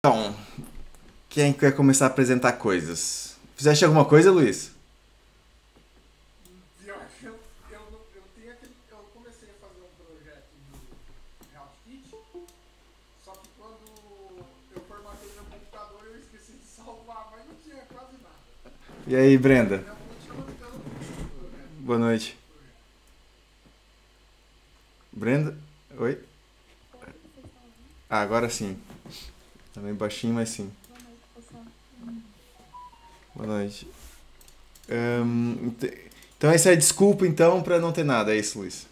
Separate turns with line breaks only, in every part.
Então, quem quer começar a apresentar coisas? Fizeste alguma coisa, Luiz?
Pior que eu tenho aquele. Eu comecei a fazer um projeto de Help Kit, só que quando eu formatei meu computador eu esqueci de salvar, mas não tinha quase nada.
E aí, Brenda?
Minha mãe tinha ficando triste
Boa noite.
com o projeto.
Brenda? Oi?
Oi, vocês estão ouvindo?
Ah, agora sim. Tá meio baixinho, mas sim.
Boa noite, pessoal.
Boa noite. Então essa é a desculpa, então, pra não ter nada. É isso, Luiz.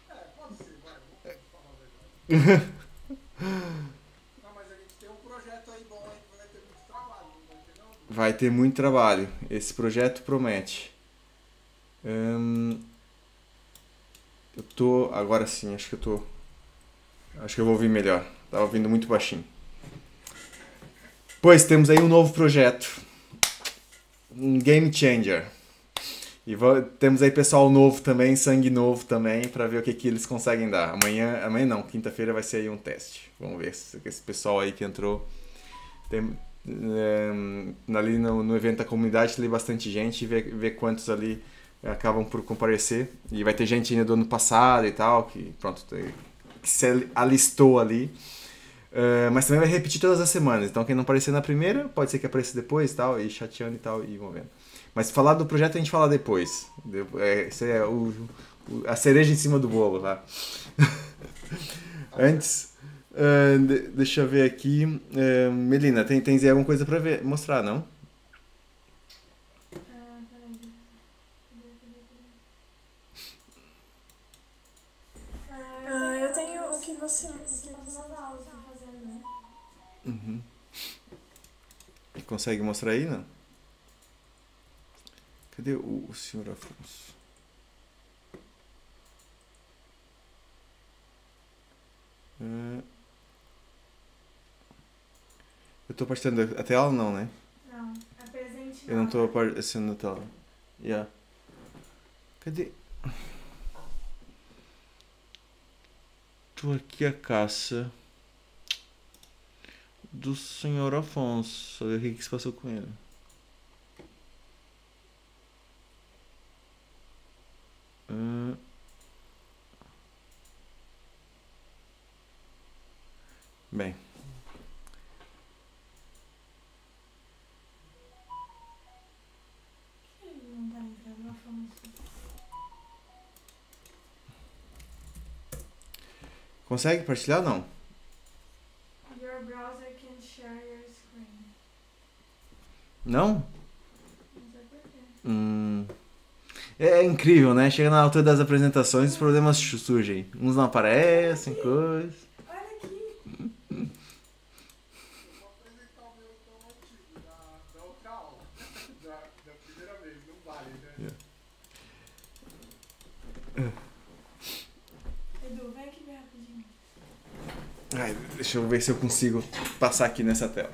É, pode ser, vai, vamos falar a verdade. Não, mas a gente tem um projeto aí bom aí que vai ter muito trabalho, não vai ter não, Du?
Vai ter muito trabalho. Esse projeto promete. Eu tô... Agora sim, acho que eu tô... Acho que eu vou ouvir melhor. Tava ouvindo muito baixinho. Pois, temos aí um novo projeto. Um Game Changer. E temos aí pessoal novo também, sangue novo também, pra ver o que eles conseguem dar. Amanhã não, quinta-feira vai ser aí um teste. Vamos ver se esse pessoal aí que entrou. Tem, ali no evento da comunidade tem bastante gente e ver quantos ali acabam por comparecer. E vai ter gente ainda do ano passado e tal, que pronto, que se alistou ali. Mas também vai repetir todas as semanas. Então quem não aparecer na primeira, pode ser que apareça depois tal, e chateando e tal, e vamos vendo. Mas falar do projeto a gente fala depois. Isso é a cereja em cima do bolo, tá?
Tá certo.
Antes, deixa eu ver aqui. Melina, tens aí alguma coisa pra mostrar, não?
Peraí. Eu tenho o que você passou nas aulas pra fazer, né?
Uhum. Consegue mostrar aí, não? Cadê o senhor Afonso? Ah, eu tô aparecendo a tela, não, né?
Não, apresente
Eu não tô
nova.
aparecendo na tela. Yeah. Cadê? Tô aqui a caça do senhor Afonso. Olha o que se passou com ele. Ah, bem.
Por que ele não tá entrando, Afonso?
Consegue partilhar ou não?
Your browser can share your screen.
Não?
Não sei por quê.
É incrível, né? Chega na altura das apresentações, os problemas surgem. Uns não aparecem, coisas.
Olha aqui!
Eu vou apresentar o meu então antigo da outra aula. Da primeira vez, não vale, né?
Edu, vem aqui ver rapidinho.
Ai, deixa eu ver se eu consigo passar aqui nessa tela.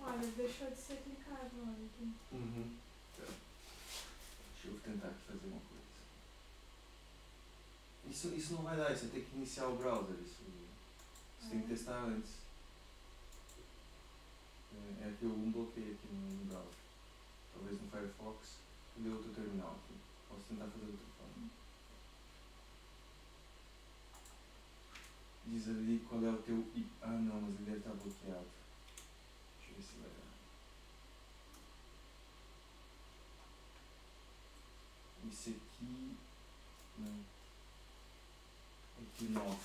Olha, deixou de ser clicável, olha aqui.
Deixa eu tentar fazer uma coisa. Isso não vai dar, você tem que iniciar o browser. Você tem que testar antes. É que eu bloqueei aqui no browser. Talvez no Firefox. Cadê outro terminal aqui? Posso tentar fazer de outra forma. Diz ali qual é o teu Ah não, mas ele deve estar bloqueado. Deixa eu ver se vai dar. Esse aqui. Não. Aqui 9.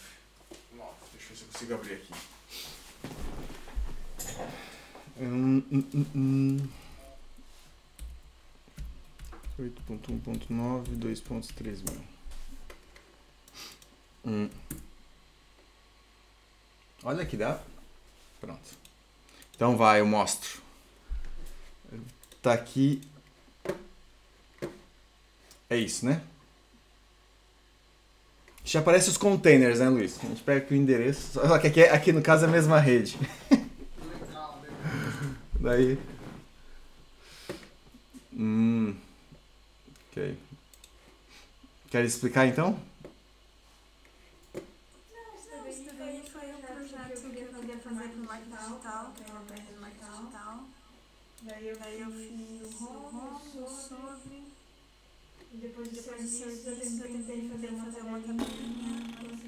Deixa eu ver se eu consigo abrir aqui. 8.1.9, 2.3 mil. Olha que dá. Pronto. Então vai, eu mostro. Tá aqui. É isso, né? Já aparece os containers, né, Luiz? A gente pega aqui o endereço. Só que aqui no caso é a mesma rede.
Legal, legal.
Daí. Ok. Quer explicar então?
Não, isso daí foi projeto que eu queria fazer pro marketing digital, que eu aprendi no marketing digital. Daí eu fiz o home, o sobre, e depois de serviço eu tentei fazer uma tabelinha,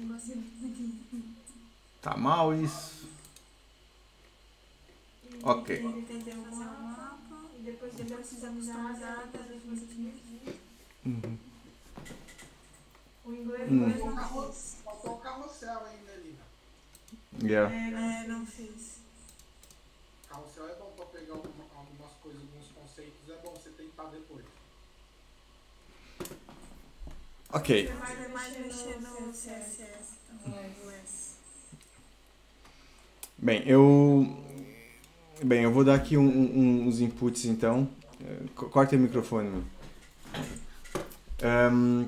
consegui.
Tá mal isso? Ok.
Tentei fazer um mapa, e depois precisamos dar datas definitivas. O inglês não fiz.
Faltou o carrossel ainda, Lina.
Yeah.
Não fiz.
Carrossel é bom pra pegar algumas coisas, alguns conceitos, é bom você tentar depois.
Ok.
Você vai mexer no CSS, no iOS.
Bem, eu vou dar aqui uns inputs então. Corta o microfone, meu.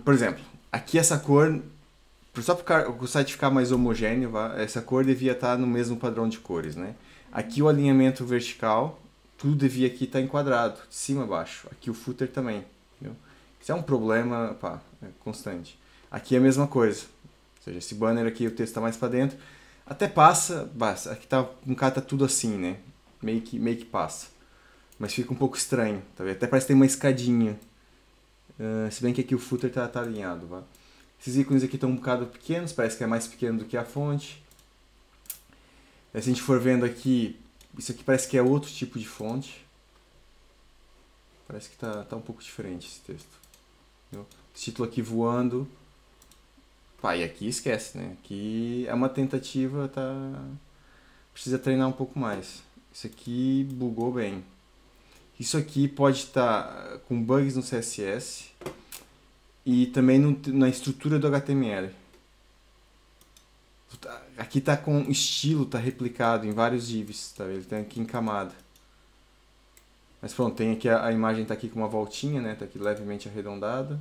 Por exemplo, aqui essa cor, só para o site ficar mais homogêneo, essa cor devia estar no mesmo padrão de cores, né? Aqui o alinhamento vertical, tudo devia aqui estar enquadrado, de cima a baixo. Aqui o footer também, entendeu? Isso é um problema, constante. Aqui é a mesma coisa, ou seja, esse banner aqui o texto está mais para dentro, até passa, aqui no cara tá tudo assim, né? Meio que passa, mas fica um pouco estranho, tá vendo? Até parece que tem uma escadinha. Se bem que aqui o footer tá alinhado, vá. Esses ícones aqui estão um bocado pequenos, parece que é mais pequeno do que a fonte. Se a gente for vendo aqui, isso aqui parece que é outro tipo de fonte. Parece que tá um pouco diferente esse texto. Entendeu? Esse título aqui voando. E aqui esquece, né? Aqui é uma tentativa, precisa treinar um pouco mais. Isso aqui bugou bem. Isso aqui pode estar com bugs no CSS e também na estrutura do HTML. Aqui está com estilo, está replicado em vários divs, tá? Ele tem aqui em camada. Mas pronto, tem aqui a imagem está aqui com uma voltinha, né? Está aqui levemente arredondada.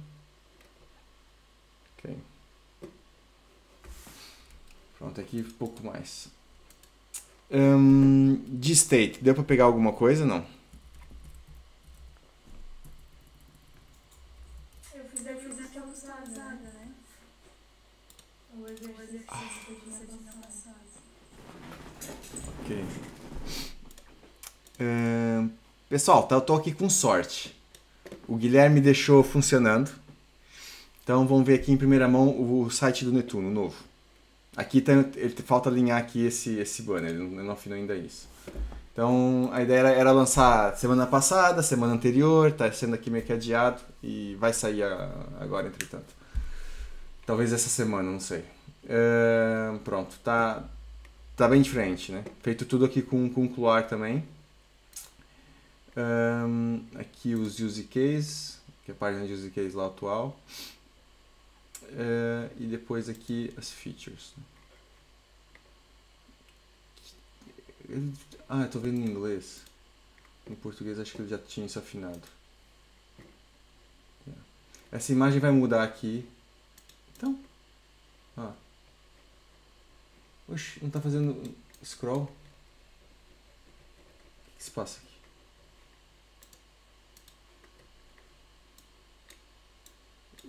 Ok. Pronto, aqui um pouco mais. De state, deu para pegar alguma coisa? Não.
Eu fiz aquela usada, né? O exercício que eu tinha passado.
Ok. Pessoal, eu tô aqui com sorte. O Guilherme deixou funcionando. Então vamos ver aqui em primeira mão o site do Netuno, novo. Aqui falta alinhar aqui esse banner, ele não afinou ainda isso. Então a ideia era lançar semana passada, semana anterior, tá sendo aqui meio que adiado e vai sair agora, entretanto. Talvez essa semana, não sei. Pronto, tá bem diferente, né? Feito tudo aqui com Cloar também. Aqui os use case, que é a página de use case lá atual. E depois aqui as features. Eu tô vendo em inglês. Em português acho que ele já tinha isso afinado. Essa imagem vai mudar aqui. Então. Oxe, não tá fazendo scroll? O que se passa aqui?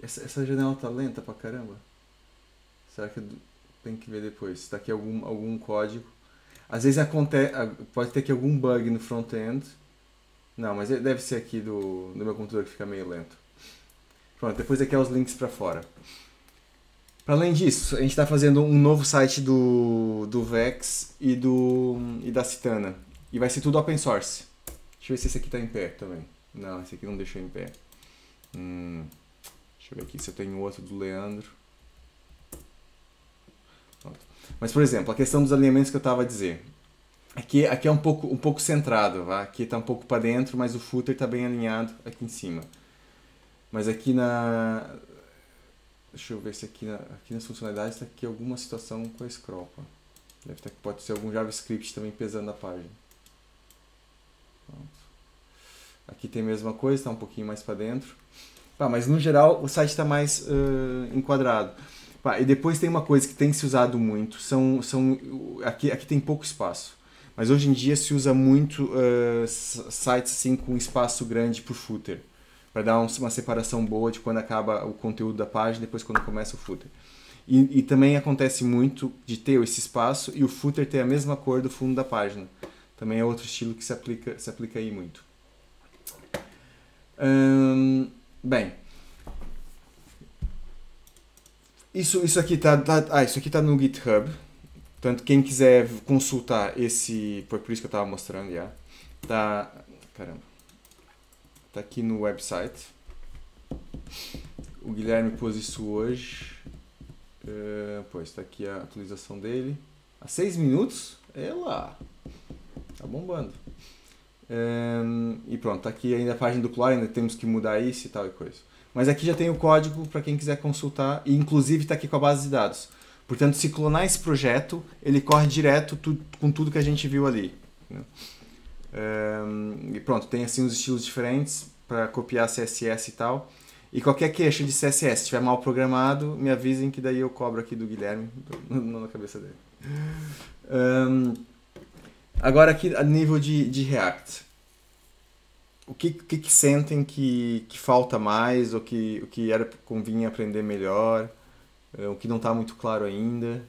Essa janela tá lenta pra caramba. Será que tem que ver depois? Se tá aqui algum código. Às vezes pode ter aqui algum bug no front-end. Não, mas deve ser aqui do meu computador que fica meio lento. Pronto, depois aqui é os links para fora. Para além disso, a gente está fazendo um novo site do Vex e da Citana. E vai ser tudo open source. Deixa eu ver se esse aqui está em pé também. Não, esse aqui não deixou em pé. Deixa eu ver aqui se eu tenho outro do Leandro. Pronto. Mas, por exemplo, a questão dos alinhamentos que eu estava a dizer. Aqui é um pouco centrado, vá? Aqui está um pouco para dentro, mas o footer está bem alinhado aqui em cima. Mas aqui deixa eu ver se aqui nas funcionalidades está aqui alguma situação com a scroll. Pode ser algum JavaScript também pesando a página. Pronto. Aqui tem a mesma coisa, está um pouquinho mais para dentro. Mas no geral o site está mais enquadrado. E depois tem uma coisa que tem se usado muito, aqui tem pouco espaço. Mas hoje em dia se usa muito sites assim, com espaço grande por footer. Para dar uma separação boa de quando acaba o conteúdo da página e depois quando começa o footer. E também acontece muito de ter esse espaço e o footer ter a mesma cor do fundo da página. Também é outro estilo que se aplica aí muito. Bem, isso aqui tá no GitHub. Portanto, quem quiser consultar esse... Por isso que eu estava mostrando já. Caramba. Tá aqui no website. O Guilherme pôs isso hoje. Pois, tá aqui a atualização dele. Há 6 minutos? Lá. Tá bombando. E pronto, tá aqui ainda a página do Clore, ainda temos que mudar isso e tal e coisa. Mas aqui já tem o código para quem quiser consultar e inclusive tá aqui com a base de dados. Portanto, se clonar esse projeto, ele corre direto com tudo que a gente viu ali. Né? E pronto, tem assim os estilos diferentes para copiar CSS e tal. E qualquer queixa de CSS, se estiver mal programado, me avisem que daí eu cobro aqui do Guilherme, na cabeça dele. Agora aqui a nível de React. O que sentem que falta mais, ou que convinha aprender melhor, o que não está muito claro ainda?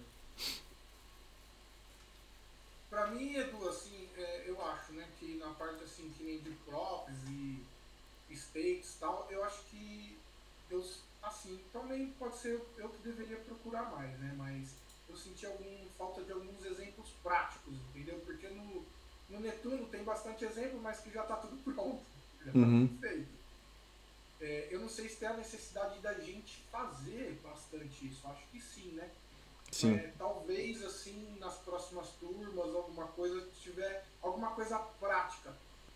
Pra mim, Edu, assim, eu acho, né, que na parte assim, que nem de props e states e tal, eu acho que assim, também pode ser eu que deveria procurar mais, né, mas eu senti falta de alguns exemplos práticos, entendeu? Porque no Netuno tem bastante exemplo, mas que já está tudo pronto, já está tudo feito. Eu não sei se tem a necessidade da gente fazer bastante isso, acho que sim, né?
Sim.
Talvez assim nas próximas turmas, alguma coisa, tiver alguma coisa prática.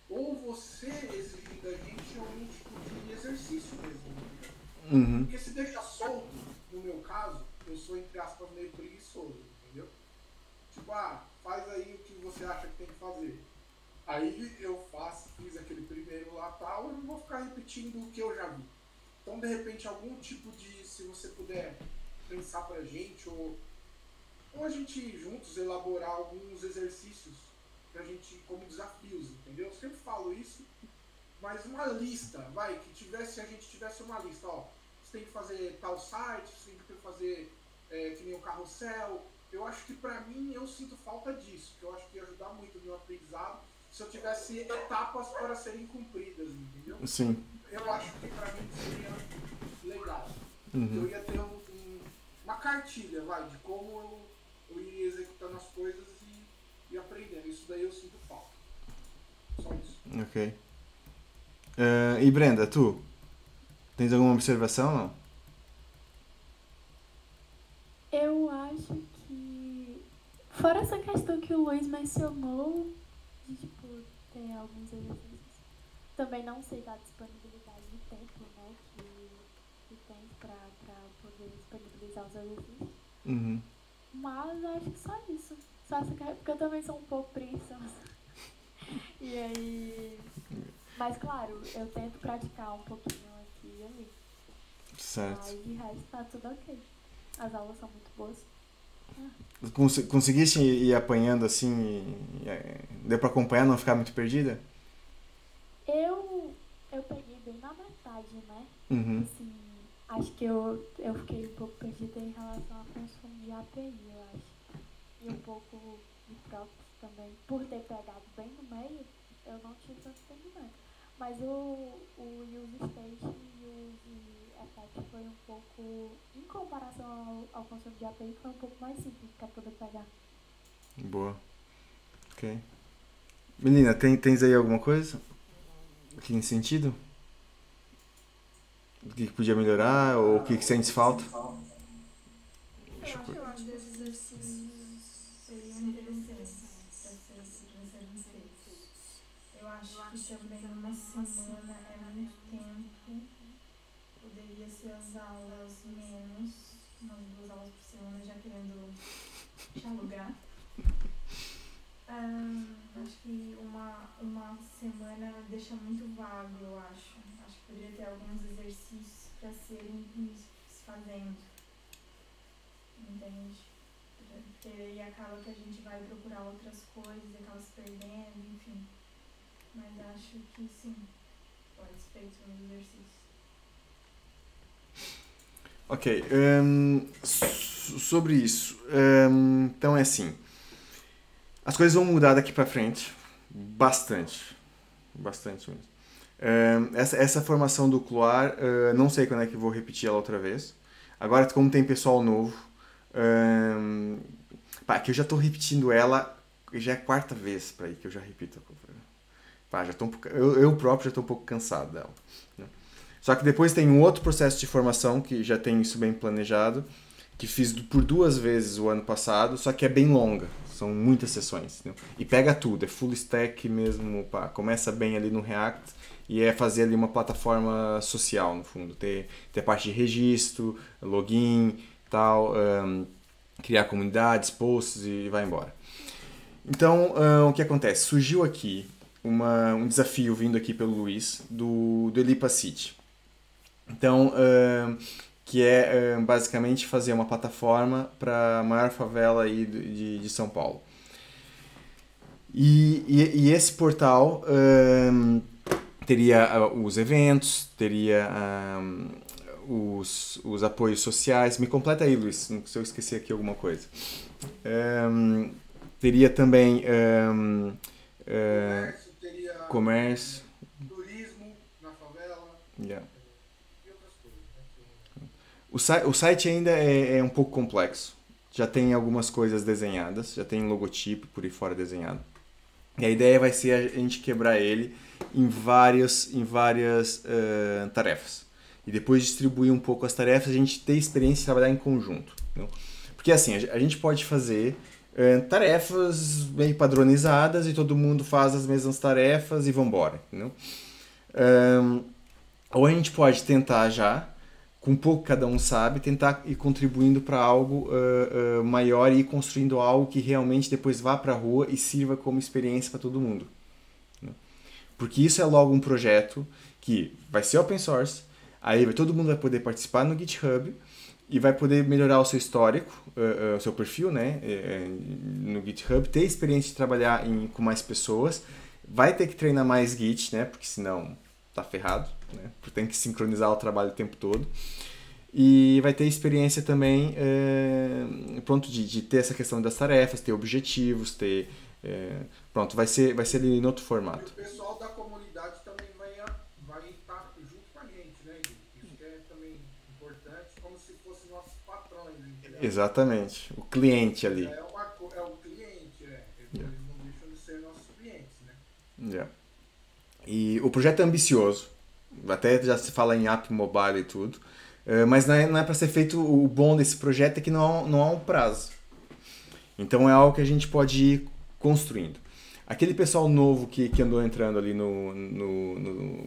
Ou você exigir da gente algum tipo de exercício mesmo. Porque se deixa solto, no meu caso, eu sou entre aspas meio preguiçoso, entendeu? Tipo, faz aí o que você acha que tem que fazer. Aí eu fiz aquele primeiro lá tal, eu não vou ficar repetindo o que eu já vi. Então, de repente, algum tipo de, se você puder pensar pra gente, ou a gente juntos elaborar alguns exercícios pra gente, como desafios, entendeu? Eu sempre falo isso, mas uma lista, que a gente tivesse uma lista, você tem que fazer tal site, você tem que fazer que nem o carrossel. Eu acho que pra mim, eu sinto falta disso, que eu acho que ia ajudar muito no meu aprendizado se eu tivesse etapas para serem cumpridas, entendeu?
Sim.
Eu acho que pra mim seria legal. Eu ia ter uma cartilha, de como eu ia executando as coisas e aprendendo. Isso daí eu sinto falta. Só isso.
Ok. E Brenda, tu? Tens alguma observação, não?
Eu acho que, fora essa questão que o Luiz mencionou, de tipo, ter alguns exercícios, também não sei da disponibilidade de tempo, né, que tem pra poder disponibilizar os exercícios. Mas eu acho que só isso. Só essa questão, porque eu também sou um pouco preguiçosa. E aí... Mas claro, eu tento praticar um pouquinho aqui e ali.
Certo.
Mas de resto tá tudo ok. As aulas são muito boas.
Conseguiste ir apanhando assim? Deu pra acompanhar, não ficar muito perdida?
Eu peguei bem na metade, né? Assim, acho que eu fiquei um pouco perdida em relação ao consumo de API, eu acho. E um pouco de props também. Por ter pegado bem no meio, eu não tive tanto entendimento. Mas o use state e o use effect foi um pouco, em comparação ao consumo de API, foi um pouco mais simples para poder pegar.
Boa. Ok. Menina, tens aí alguma coisa? Que tem sentido? O que podia melhorar? Ou o que sentes falta?
Eu acho que os exercícios seriam interessantes para serem feitos. Eu acho que também uma semana é muito tempo. Poderia ser as aulas menos, umas 2 aulas por semana, já querendo te alugar. Acho que uma semana deixa muito vago, eu acho. Acho que poderia ter alguns exercícios para serem se fazendo. Entende? Porque aí acaba que a gente vai procurar outras coisas e acaba se perdendo, enfim. Mas acho que sim, pode ser feito um exercício.
Ok. Sobre isso, então é assim, as coisas vão mudar daqui pra frente, bastante, bastante mesmo. Essa formação do Cloar, não sei quando é que vou repetir ela outra vez. Agora, como tem pessoal novo, que eu já tô repetindo ela, já é a quarta vez para aí que eu já repito. Já tô eu próprio já tô um pouco cansado dela, né? Só que depois tem um outro processo de formação que já tem isso bem planejado, que fiz por 2 vezes o ano passado, só que é bem longa, são muitas sessões, né? E pega tudo, é full stack mesmo, começa bem ali no React e é fazer ali uma plataforma social no fundo, ter parte de registro, login, tal, criar comunidades, posts e vai embora. Então, o que acontece? Surgiu aqui um desafio vindo aqui pelo Luiz do Elipa City. Então, que é basicamente fazer uma plataforma para a maior favela aí de São Paulo. E esse portal teria os eventos, teria os apoios sociais. Me completa aí, Luiz, se eu esquecer aqui alguma coisa. Teria também
teria
comércio.
turismo na favela.
Yeah.
E outras coisas, né?
O site ainda é um pouco complexo. Já tem algumas coisas desenhadas, já tem logotipo por aí fora desenhado. E a ideia vai ser a gente quebrar ele em várias tarefas. E depois distribuir um pouco as tarefas, a gente ter experiência de trabalhar em conjunto. Não? Porque assim, a gente pode fazer tarefas bem padronizadas e todo mundo faz as mesmas tarefas e vambora. Não? Ou a gente pode tentar já, com pouco cada um sabe, tentar ir contribuindo para algo maior e ir construindo algo que realmente depois vá para a rua e sirva como experiência para todo mundo. Porque isso é logo um projeto que vai ser open source, aí todo mundo vai poder participar no GitHub e vai poder melhorar o seu histórico, o seu perfil, né, no GitHub, ter experiência de trabalhar com mais pessoas, vai ter que treinar mais Git, né, porque senão tá ferrado, né, porque tem que sincronizar o trabalho o tempo todo. E vai ter experiência também pronto, de ter essa questão das tarefas, ter objetivos, ter... pronto, vai ser ali em outro formato.
E o pessoal da comunidade também vai estar junto com a gente, né? Isso que é também importante, como se fossem nossos patrões, entendeu?
Exatamente, o cliente ali.
É o cliente, eles não deixam de ser nossos clientes, né?
Yeah. E o projeto é ambicioso, até já se fala em app mobile e tudo, mas não é para ser feito. O bom desse projeto é que não há um prazo. Então é algo que a gente pode ir construindo. Aquele pessoal novo que andou entrando ali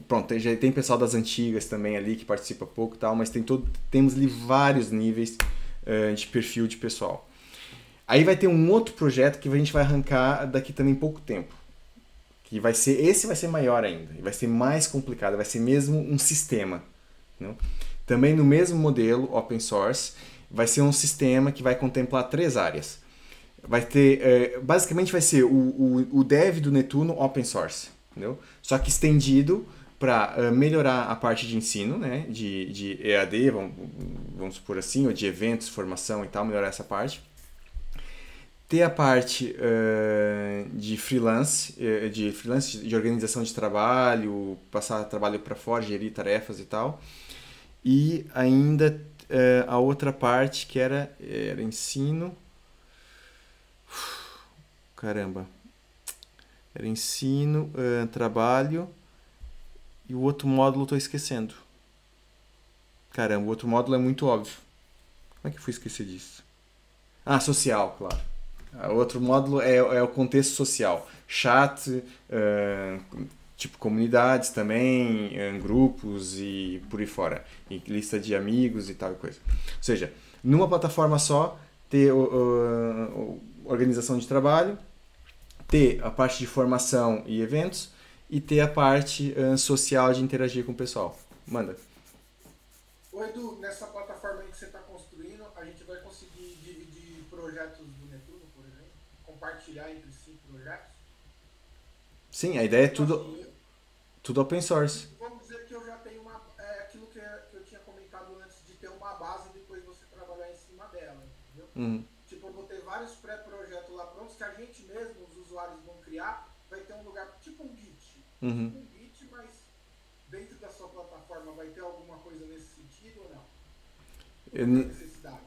pronto, já tem pessoal das antigas também ali que participa pouco e tal, mas temos ali vários níveis de perfil de pessoal. Aí vai ter um outro projeto que a gente vai arrancar daqui também pouco tempo. Esse vai ser maior ainda, vai ser mais complicado, vai ser mesmo um sistema. Não? Também no mesmo modelo, open source, vai ser um sistema que vai contemplar 3 áreas. Vai ter, basicamente vai ser o dev do Netuno open source, entendeu? Só que estendido para melhorar a parte de ensino, né? de EAD, vamos supor assim, ou de eventos, formação e tal, melhorar essa parte. Ter a parte de freelance, de organização de trabalho, passar trabalho para fora, gerir tarefas e tal. E ainda a outra parte que era ensino. Caramba. Era ensino, trabalho. E o outro módulo eu estou esquecendo. Caramba, o outro módulo é muito óbvio. Como é que eu fui esquecer disso? Ah, social, claro. Outro módulo é o contexto social. Chat, tipo comunidades também, grupos e por aí fora. E lista de amigos e tal e coisa. Ou seja, numa plataforma só, ter organização de trabalho, ter a parte de formação e eventos e ter a parte social de interagir com o pessoal. Manda.
Ô Edu, nessa plataforma aí que você está construindo, a gente vai conseguir dividir projetos do Netuno, por exemplo? Compartilhar entre si projetos?
Sim, a ideia é tudo open source.
Vamos dizer que eu já tenho aquilo que eu tinha comentado antes, de ter uma base e depois você trabalhar em cima dela. Tipo, eu vou ter vários pré-projetos lá prontos que a gente mesmo, os usuários vão criar, vai ter um lugar, tipo um Git.
Uhum.
Um Git, mas dentro da sua plataforma vai ter alguma coisa nesse sentido ou não? Não tem necessidade.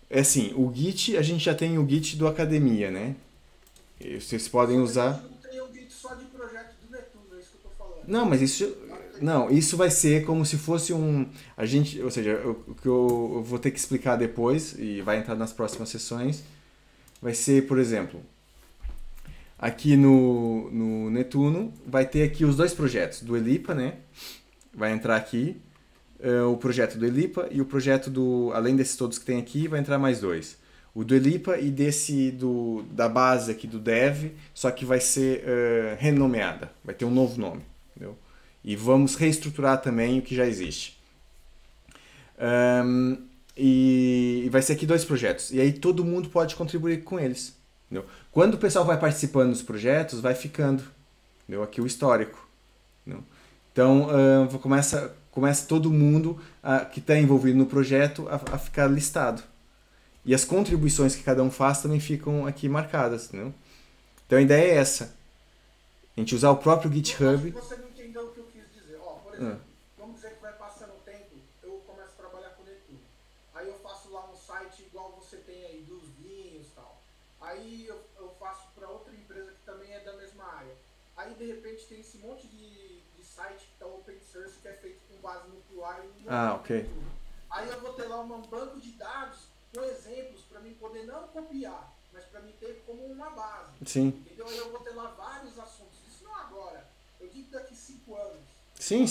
É assim, o Git, a gente já tem o Git do Academia, né? E vocês podem usar...
Não tem um Git só de projeto do Netuno, é isso que eu tô falando.
Não, mas isso vai ser como se fosse ou seja, o que eu vou ter que explicar depois e vai entrar nas próximas sessões, vai ser, por exemplo, aqui no Netuno vai ter aqui os dois projetos do Elipa, né? Vai entrar aqui o projeto do Elipa e o projeto além desses todos que tem aqui, vai entrar mais dois. O do Elipa e da base aqui do Dev, só que vai ser renomeada, vai ter um novo nome, entendeu? E vamos reestruturar também o que já existe. E vai ser aqui dois projetos. E aí todo mundo pode contribuir com eles. Entendeu? Quando o pessoal vai participando dos projetos, vai ficando. Entendeu? Aqui o histórico. Entendeu? Então começa todo mundo que está envolvido no projeto a ficar listado. E as contribuições que cada um faz também ficam aqui marcadas. Entendeu? Então a ideia é essa. A gente usar o próprio GitHub.
Você não entendeu o que eu quis dizer. Ó, por exemplo, vamos dizer que vai passando o tempo, eu começo a trabalhar com Netuno. Aí eu faço lá um site igual você tem aí, dos vinhos e tal. Aí eu faço para outra empresa que também é da mesma área. Aí de repente tem esse monte de site que tá open source que é feito com base no QA e no
ok.
Netuno. Aí eu vou ter lá um banco de dados com exemplos para mim poder não copiar, mas para mim ter como uma base.
Sim.
Entendeu? Aí eu vou ter lá vários assuntos. Isso não agora. Eu digo daqui 5 anos.
Sim.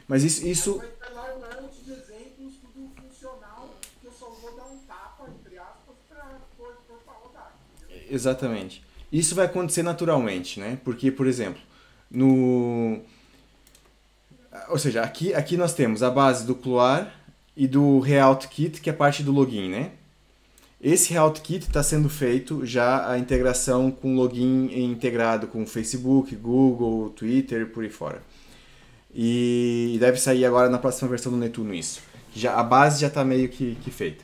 Mas isso...
Vai ter lá um monte de exemplos, tudo funcional, que eu só vou dar um tapa, entre aspas, para rodar. Entendeu?
Exatamente. Isso vai acontecer naturalmente, né? Porque, por exemplo, ou seja, aqui nós temos a base do Cloar e do RealtKit, que é parte do login, né? Esse RealtKit está sendo feito já a integração com login integrado com Facebook, Google, Twitter, por aí fora. E deve sair agora na próxima versão do Netuno isso. A base já está meio que feita.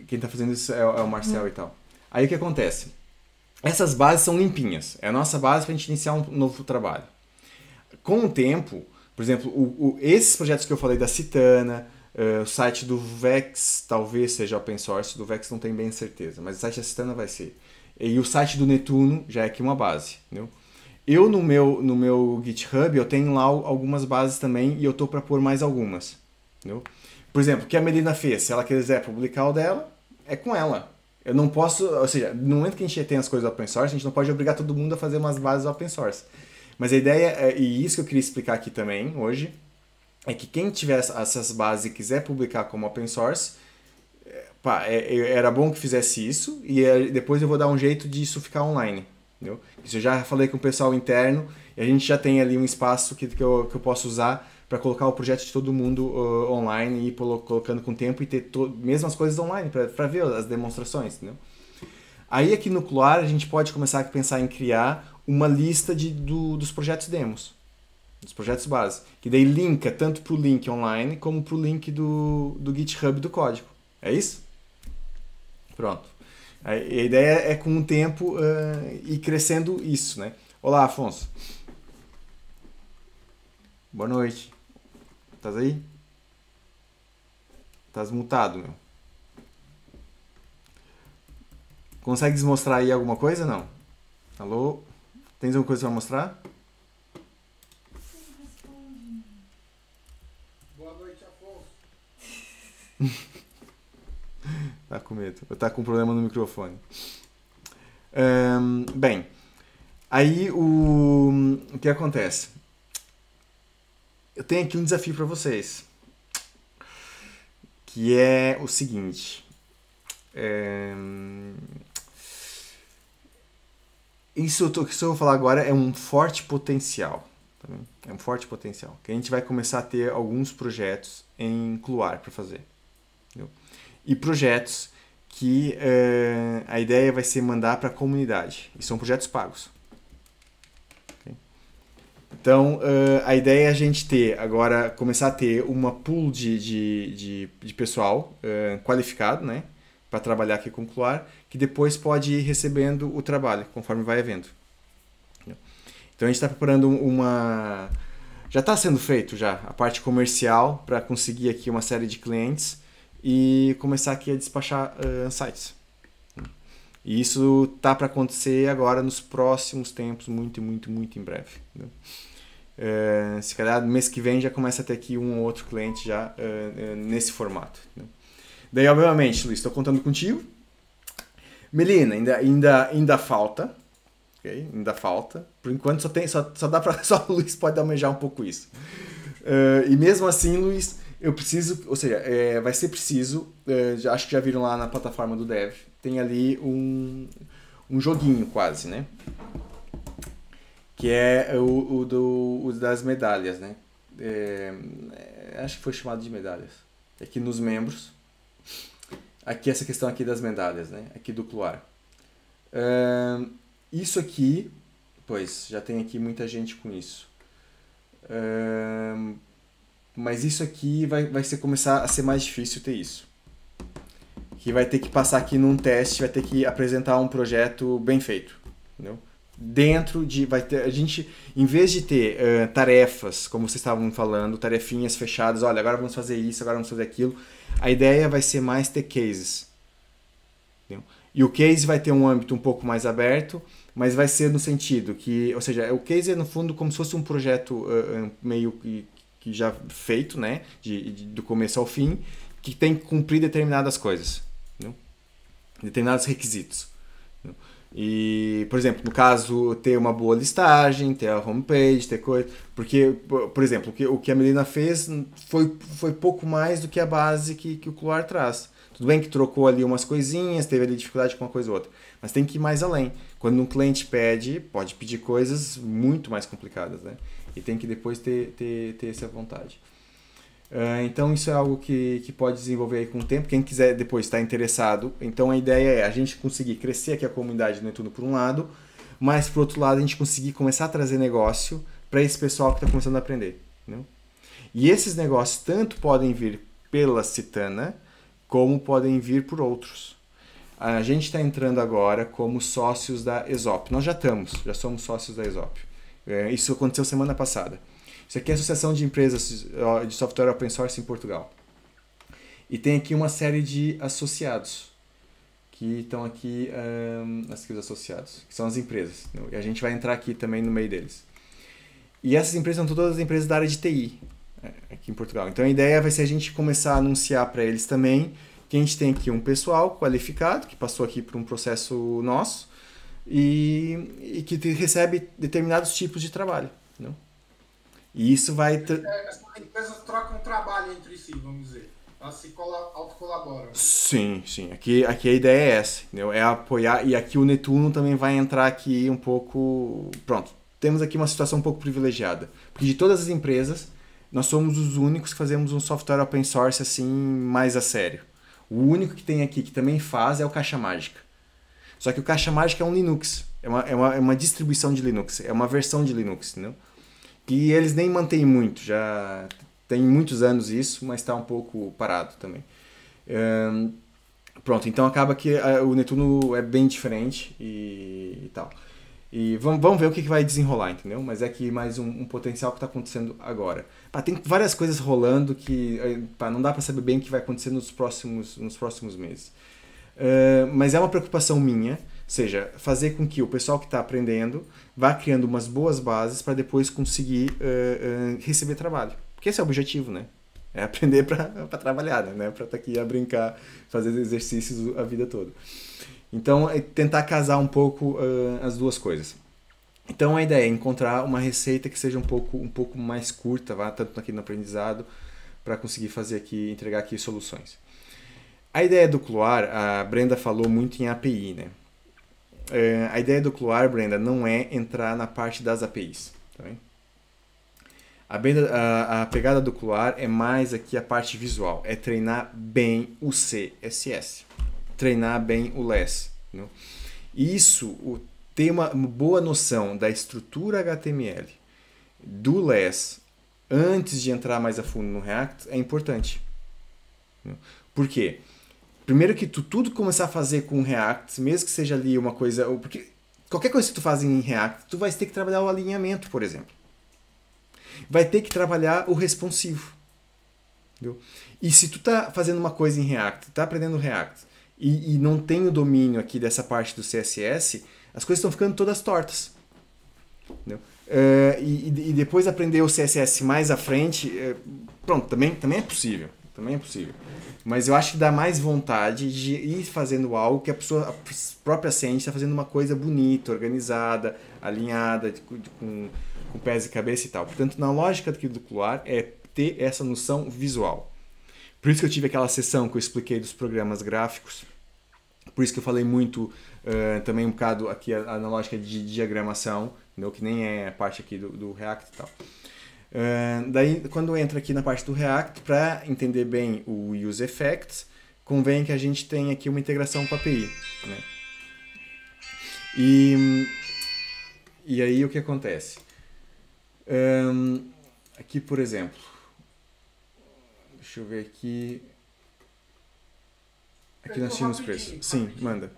Quem está fazendo isso é o Marcel e tal. Aí o que acontece? Essas bases são limpinhas. É a nossa base para a gente iniciar um novo trabalho. Com o tempo, por exemplo, esses projetos que eu falei da Citana, o site do Vex talvez seja open source, do Vex não tenho bem certeza, mas o site da Citana vai ser. E o site do Netuno já é aqui uma base. Entendeu? Eu no meu GitHub eu tenho lá algumas bases também e eu estou para pôr mais algumas. Entendeu? Por exemplo, o que a Melina fez, se ela quiser publicar o dela, é com ela. Eu não posso, ou seja, no momento que a gente tem as coisas open source, a gente não pode obrigar todo mundo a fazer umas bases open source. Mas a ideia, e isso que eu queria explicar aqui também hoje, é que quem tiver essas bases e quiser publicar como open source, era bom que fizesse isso e depois eu vou dar um jeito disso ficar online. Entendeu? Isso eu já falei com o pessoal interno e a gente já tem ali um espaço que eu posso usar para colocar o projeto de todo mundo online e ir colocando com o tempo e ter mesmo as coisas online para ver as demonstrações. Entendeu? Aí aqui no Cloar a gente pode começar a pensar em criar uma lista dos projetos demos, dos projetos base, que daí linka tanto para o link online como para o link do GitHub do código. É isso? Pronto. A ideia é com o tempo ir crescendo isso, né? Olá, Afonso. Boa noite. Estás aí? Estás mutado, meu. Consegues mostrar aí alguma coisa? Não? Alô? Tens alguma coisa para mostrar?
Boa noite, Afonso.
Tá com medo. Tá com problema no microfone. Bem, aí o que acontece? Eu tenho aqui um desafio para vocês, que é o seguinte. Isso que eu vou falar agora é um forte potencial. Tá bem? É um forte potencial. Que a gente vai começar a ter alguns projetos em Cloar para fazer. Entendeu? E projetos que a ideia vai ser mandar para a comunidade. E são projetos pagos. Okay? Então, a ideia é a gente ter, agora, começar a ter uma pool de pessoal qualificado, né? Para trabalhar aqui com o Kluar, que depois pode ir recebendo o trabalho, conforme vai havendo. Então, a gente está preparando uma... Já está sendo feito já a parte comercial para conseguir aqui uma série de clientes e começar aqui a despachar sites. E isso tá para acontecer agora nos próximos tempos, muito, muito, muito em breve. Né? Se calhar no mês que vem já começa a ter aqui um ou outro cliente já nesse formato. Né? Daí, obviamente, Luiz, estou contando contigo. Melina, ainda falta. Okay? Ainda falta. Por enquanto só dá para só o Luiz pode almejar um pouco isso. E mesmo assim, Luiz, eu preciso, ou seja, vai ser preciso, acho que já viram lá na plataforma do Dev, tem ali um joguinho quase, né? Que é o das medalhas, né? Acho que foi chamado de medalhas. Aqui nos membros. Aqui essa questão aqui das medalhas, né? Aqui do Kluar. Isso aqui, pois, já tem aqui muita gente com isso. Mas isso aqui vai começar a ser mais difícil ter isso. Que vai ter que passar aqui num teste, vai ter que apresentar um projeto bem feito. Entendeu? Dentro de... a gente, em vez de ter tarefas, como vocês estavam falando, tarefinhas fechadas, olha, agora vamos fazer isso, agora vamos fazer aquilo, a ideia vai ser mais ter cases. Entendeu? E o case vai ter um âmbito um pouco mais aberto, mas vai ser no sentido que, ou seja, o case é no fundo como se fosse um projeto meio que já feito, né, do começo ao fim, que tem que cumprir determinadas coisas, entendeu? Determinados requisitos. Entendeu? E, por exemplo, no caso, ter uma boa listagem, ter a homepage, ter coisa... Porque, por exemplo, o que a Melina fez foi pouco mais do que a base que o Kluar traz. Tudo bem que trocou ali umas coisinhas, teve ali dificuldade com uma coisa ou outra, mas tem que ir mais além. Quando um cliente pode pedir coisas muito mais complicadas, né? E tem que depois ter essa vontade. Então isso é algo que pode desenvolver aí com o tempo. Quem quiser depois estar interessado, então a ideia é a gente conseguir crescer aqui a comunidade do Netuno por um lado, mas por outro lado a gente conseguir começar a trazer negócio para esse pessoal que está começando a aprender. Entendeu? E esses negócios tanto podem vir pela Citana, como podem vir por outros. A gente está entrando agora como sócios da ESOP. Nós já somos sócios da ESOP. Isso aconteceu semana passada. Isso aqui é a Associação de Empresas de Software Open Source em Portugal. E tem aqui uma série de associados, que estão aqui, os associados, que são as empresas. E a gente vai entrar aqui também no meio deles. E essas empresas são todas as empresas da área de TI, aqui em Portugal. Então a ideia vai ser a gente começar a anunciar para eles também que a gente tem aqui um pessoal qualificado, que passou aqui por um processo nosso, e que recebe determinados tipos de trabalho. Entendeu? E isso vai...
Essas empresas trocam trabalho entre si, vamos dizer. Elas se autocolaboram.
Sim. Aqui a ideia é essa. Entendeu? É apoiar. E aqui o Netuno também vai entrar aqui um pouco... Pronto. Temos aqui uma situação um pouco privilegiada. Porque de todas as empresas, nós somos os únicos que fazemos um software open source assim, mais a sério. O único que tem aqui que também faz é o Caixa Mágica. Só que o Caixa Mágica é um Linux. É uma distribuição de Linux. É uma versão de Linux, entendeu? E eles nem mantêm muito. Já tem muitos anos isso, mas está um pouco parado também. Pronto, então acaba que o Netuno é bem diferente e tal. E vamos ver o que vai desenrolar, entendeu? Mas é que mais um potencial que está acontecendo agora. Tem várias coisas rolando que não dá para saber bem o que vai acontecer nos próximos meses. Mas é uma preocupação minha, ou seja, fazer com que o pessoal que está aprendendo vá criando umas boas bases para depois conseguir receber trabalho. Porque esse é o objetivo, né? É aprender para trabalhar, né? Para estar aqui a brincar, fazer exercícios a vida toda. Então, é tentar casar um pouco as duas coisas. Então, a ideia é encontrar uma receita que seja um pouco mais curta, tanto aqui no aprendizado, para conseguir entregar aqui soluções. A ideia do Kluar, a Brenda falou muito em API, né? A ideia do Kluar, Brenda, não é entrar na parte das APIs. Tá bem? A pegada do Kluar é mais aqui a parte visual, é treinar bem o CSS, treinar bem o LESS. Entendeu? Isso, ter uma boa noção da estrutura HTML do Less antes de entrar mais a fundo no React é importante. Por quê? Primeiro que tu tudo começar a fazer com React, mesmo que seja ali uma coisa... Porque qualquer coisa que tu faz em React, tu vai ter que trabalhar o alinhamento, por exemplo. Vai ter que trabalhar o responsivo. Entendeu? E se tu tá fazendo uma coisa em React, tá aprendendo React, e não tem o domínio aqui dessa parte do CSS, as coisas estão ficando todas tortas. Entendeu? E depois aprender o CSS mais à frente, pronto, também é possível. Também é possível. Mas eu acho que dá mais vontade de ir fazendo algo que a própria Sandy está fazendo uma coisa bonita, organizada, alinhada, com pés e cabeça e tal. Portanto, na lógica aqui do Cloar é ter essa noção visual. Por isso que eu tive aquela sessão que eu expliquei dos programas gráficos. Por isso que eu falei muito também um bocado aqui na lógica de diagramação, entendeu? Que nem é a parte aqui do React e tal. Daí, quando entra aqui na parte do React, para entender bem o Use Effects, convém que a gente tenha aqui uma integração com a API. Né? E aí o que acontece? Aqui, por exemplo, deixa eu ver aqui. Aqui nós tínhamos preço. Sim, manda.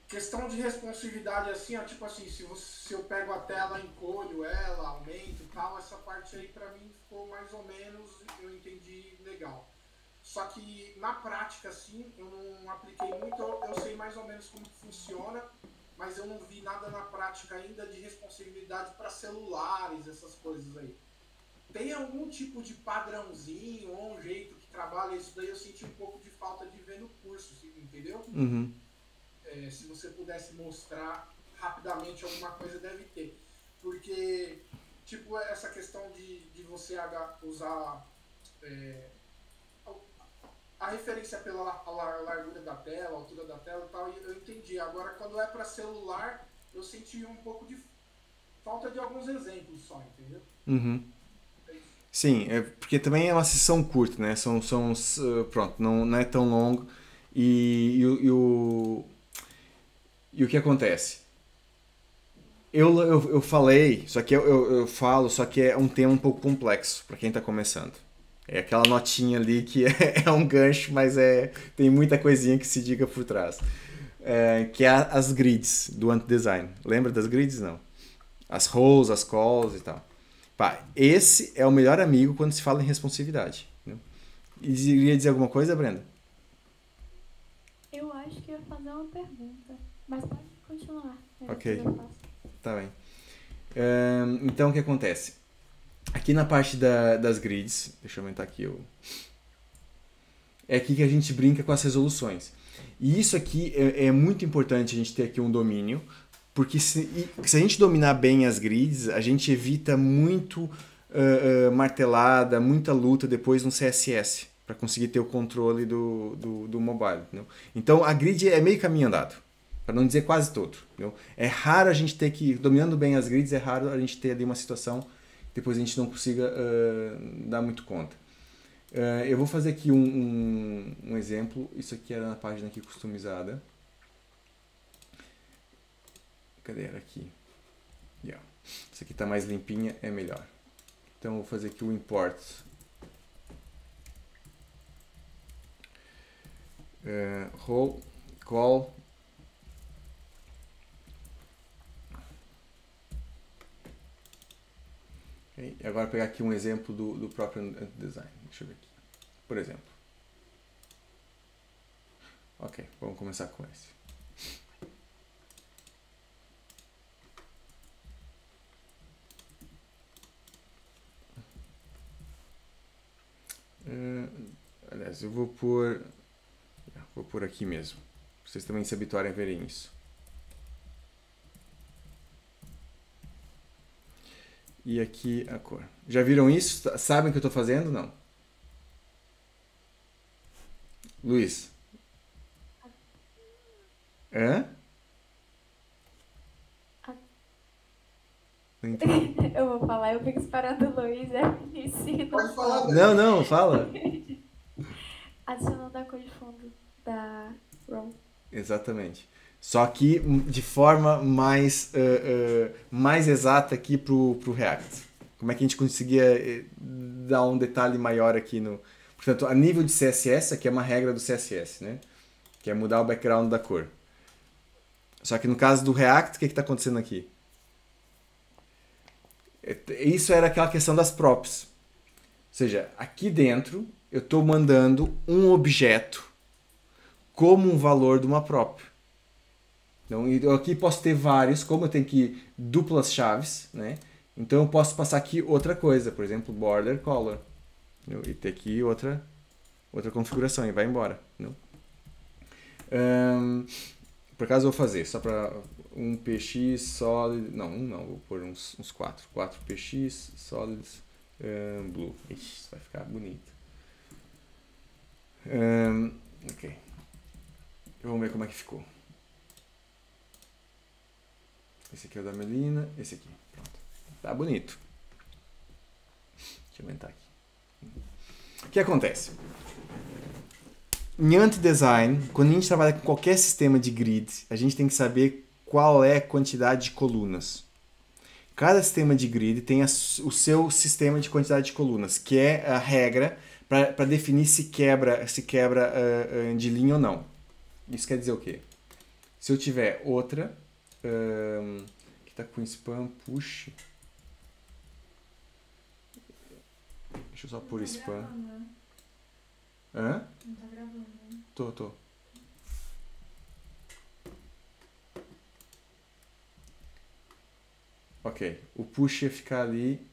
Questão de responsividade assim, ó, tipo assim, se eu pego a tela, encolho ela, aumento e tal, essa parte aí pra mim ficou mais ou menos, eu entendi legal. Só que na prática assim, eu não apliquei muito, eu sei mais ou menos como funciona, mas eu não vi nada na prática ainda de responsividade para celulares, essas coisas aí. Tem algum tipo de padrãozinho ou um jeito que trabalha isso daí? Eu senti um pouco de falta de ver no curso, entendeu?
Uhum.
Se você pudesse mostrar rapidamente alguma coisa, deve ter. Porque, tipo, essa questão de você usar a referência pela largura da tela, altura da tela e tal, eu entendi. Agora, quando é para celular, eu senti um pouco de falta de alguns exemplos só, entendeu?
Uhum. Sim, porque também é uma sessão curta, né? Pronto, não é tão longo. E o que acontece? Eu falei, só que eu falo, só que é um tema um pouco complexo para quem está começando. É aquela notinha ali que é um gancho, mas tem muita coisinha que se diga por trás. Que é as grids do Ant-Design. Lembra das grids? Não. As rows, as calls e tal. Pá, esse é o melhor amigo quando se fala em responsividade. Né? E iria dizer alguma coisa, Brenda?
Eu acho que eu ia fazer uma pergunta, mas pode continuar.
Ok, tá bem. Então, o que acontece? Aqui na parte das grids, deixa eu aumentar aqui. É aqui que a gente brinca com as resoluções. E isso aqui é muito importante a gente ter aqui um domínio, porque se a gente dominar bem as grids, a gente evita muito martelada, muita luta depois no CSS, para conseguir ter o controle do mobile. Entendeu? Então, a grid é meio caminho andado, para não dizer quase todo. Entendeu? É raro a gente ter que, dominando bem as grids, é raro a gente ter ali uma situação que depois a gente não consiga dar muito conta. Eu vou fazer aqui um exemplo. Isso aqui era na página aqui customizada. Cadê ela aqui? Yeah. Isso aqui está mais limpinha, é melhor. Então eu vou fazer aqui o import. Row, call. Okay. E agora pegar aqui um exemplo do próprio design. Deixa eu ver aqui. Por exemplo. Ok, vamos começar com esse. Aliás, eu vou por aqui mesmo. Pra vocês também se habituarem a verem isso. E aqui a cor. Já viram isso? Sabem o que eu estou fazendo? Não? Luiz? Hã? Não entendi.
Eu vou falar, eu fico esperando o Luiz me ensina.
Pode falar.
Não, fala.
Adicionando a cor de fundo da ROM.
Exatamente. Só que de forma mais exata aqui pro React. Como é que a gente conseguia dar um detalhe maior aqui no... Portanto, a nível de CSS, aqui é uma regra do CSS, né? Que é mudar o background da cor. Só que no caso do React, o que está acontecendo aqui? Isso era aquela questão das props. Ou seja, aqui dentro eu estou mandando um objeto como um valor de uma prop. Então, eu aqui posso ter vários, como eu tenho aqui duplas chaves, né? Então eu posso passar aqui outra coisa, por exemplo, border color. E ter aqui outra configuração e vai embora. Por acaso eu vou fazer, só para um px solid, não, vou pôr uns 4 px solids blue. Ixi, isso vai ficar bonito. Ok. Vamos ver como é que ficou. Esse aqui é o da Melina, esse aqui, pronto. Tá bonito. Deixa eu aumentar aqui. O que acontece? Em anti-design, quando a gente trabalha com qualquer sistema de grid, a gente tem que saber qual é a quantidade de colunas. Cada sistema de grid tem o seu sistema de quantidade de colunas, que é a regra para definir se quebra de linha ou não. Isso quer dizer o quê? Se eu tiver outra que está com spam push, deixa eu só pôr spam. Hã?
Não tá gravando, né?
Tô. Ok, o push ia ficar ali.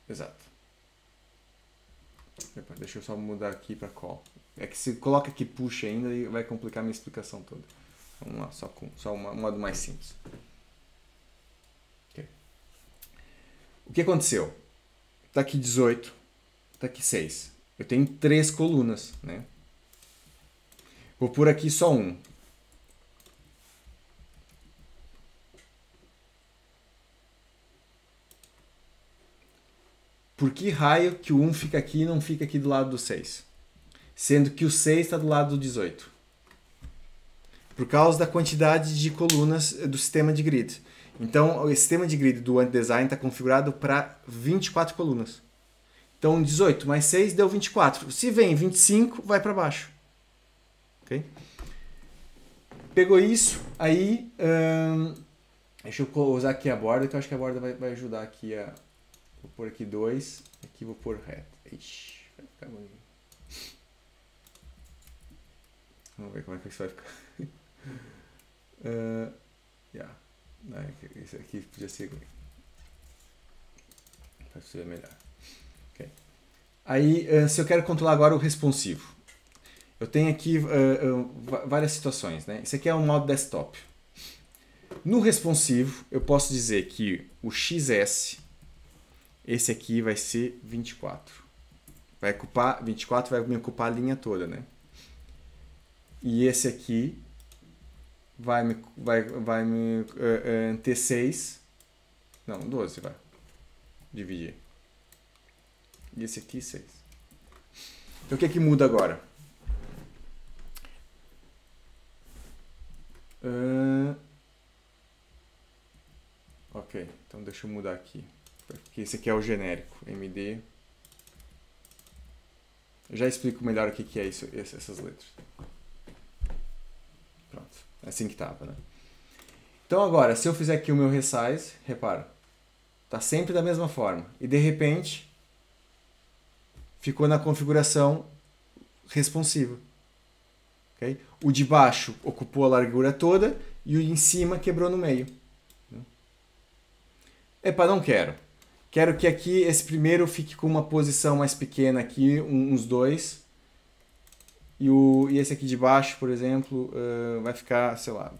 Exato. Deixa eu só mudar aqui para call. É que se coloca aqui push ainda, vai complicar a minha explicação toda. Vamos lá, só um modo mais simples. Okay. O que aconteceu? Tá aqui 18, tá aqui 6. Eu tenho 3 colunas, né? Vou pôr aqui só um. Por que raio que o 1 fica aqui e não fica aqui do lado do 6? Sendo que o 6 está do lado do 18. Por causa da quantidade de colunas do sistema de grid. Então, o sistema de grid do anti-design está configurado para 24 colunas. Então, 18 mais 6 deu 24. Se vem 25, vai para baixo. Ok? Pegou isso, aí... deixa eu usar aqui a borda, que eu acho que a borda vai ajudar aqui a... Vou pôr aqui 2, aqui vou pôr reto. Ixi, vai ficar bonito. Vamos ver como é que isso vai ficar. Esse aqui podia ser... Vai ser melhor. Okay. Aí, se eu quero controlar agora o responsivo. Eu tenho aqui várias situações, né? Esse aqui é um modo desktop. No responsivo, eu posso dizer que o XS, esse aqui vai ser 24. Vai ocupar, 24 vai me ocupar a linha toda, né? E esse aqui vai me ter 6. Não, 12 vai. Dividir. E esse aqui 6. Então o que é que muda agora? Ok, então deixa eu mudar aqui. Porque esse aqui é o genérico, MD. Eu já explico melhor o que é isso, essas letras. Pronto, é assim que estava, né? Então agora, se eu fizer aqui o meu resize, repara, tá sempre da mesma forma. E de repente, ficou na configuração responsiva. Okay? O de baixo ocupou a largura toda e o em cima quebrou no meio. Epa, não quero. Quero que aqui esse primeiro fique com uma posição mais pequena aqui, uns 2. E esse aqui de baixo, por exemplo, vai ficar, sei lá,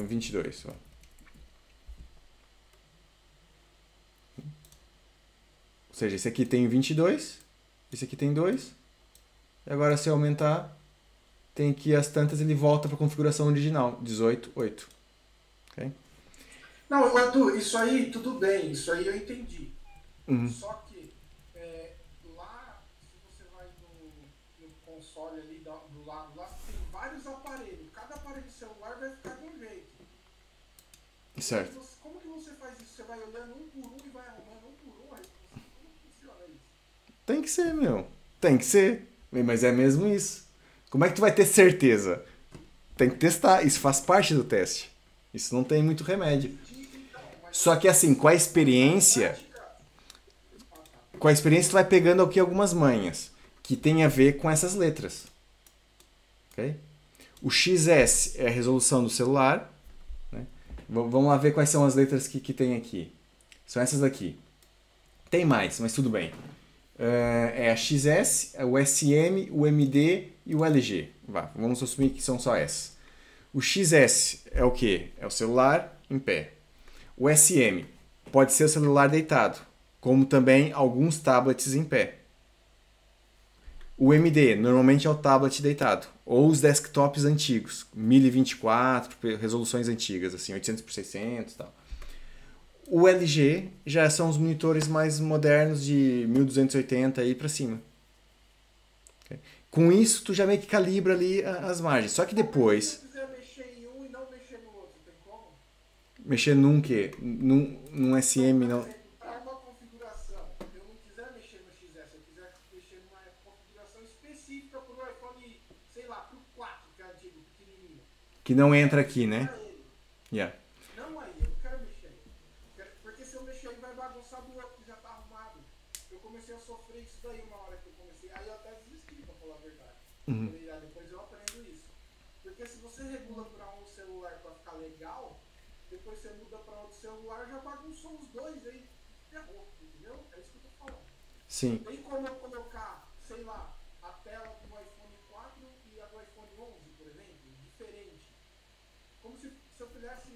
22. Ó. Ou seja, esse aqui tem 22, esse aqui tem 2. E agora se eu aumentar, tem aqui as tantas, ele volta para a configuração original, 18, 8. Okay?
Não, Arthur, isso aí tudo bem, isso aí eu entendi.
Uhum.
Só que lá, se você vai no console ali do lado, lá tem vários aparelhos. Cada aparelho celular vai ficar
Certo.
Como que você faz isso? Você vai olhando um por um e vai arrumando um por um? Aí, como funciona isso?
Tem que ser, meu. Tem que ser. Mas é mesmo isso. Como é que tu vai ter certeza? Tem que testar. Isso faz parte do teste. Isso não tem muito remédio.
Então, mas
Só que assim, com a experiência tu vai pegando aqui algumas manhas que tem a ver com essas letras. Ok? O XS é a resolução do celular. Né? Vamos lá ver quais são as letras que tem aqui. São essas daqui. Tem mais, mas tudo bem. É a XS, o SM, o MD e o LG. Vamos assumir que são só essas. O XS é o quê? É o celular em pé. O SM pode ser o celular deitado, como também alguns tablets em pé. O MD normalmente é o tablet deitado, ou os desktops antigos, 1024, resoluções antigas, assim, 800 por 600 e tal. O LG já são os monitores mais modernos de 1280 aí para cima. Okay? Com isso, tu já meio que calibra ali as margens. Só que depois...
se eu quiser mexer em um e não mexer no outro, tem como?
Mexer num quê? Num SM,
Por
não...
exemplo, para uma configuração, eu não quiser mexer no XS, eu quiser mexer numa configuração específica para o iPhone, sei lá, para o 4, que é antigo, pequenininho.
Que não entra aqui, né?
Para ele.
Yeah.
Não aí, eu não quero mexer. Porque se eu mexer aí vai bagunçar do outro que já tá arrumado. Eu comecei a sofrer isso daí uma hora que eu comecei. Aí eu até desisti, pra falar a verdade. Falei, depois eu aprendo isso. Porque se você regula para um celular para ficar legal, depois você muda para outro celular, já bagunçou os dois aí. Ferrou, entendeu? É isso que eu tô falando.
Sim.
Tem como eu colocar, sei lá, a tela do iPhone 4 e a do iPhone 11, por exemplo, diferente. Como se eu fizesse...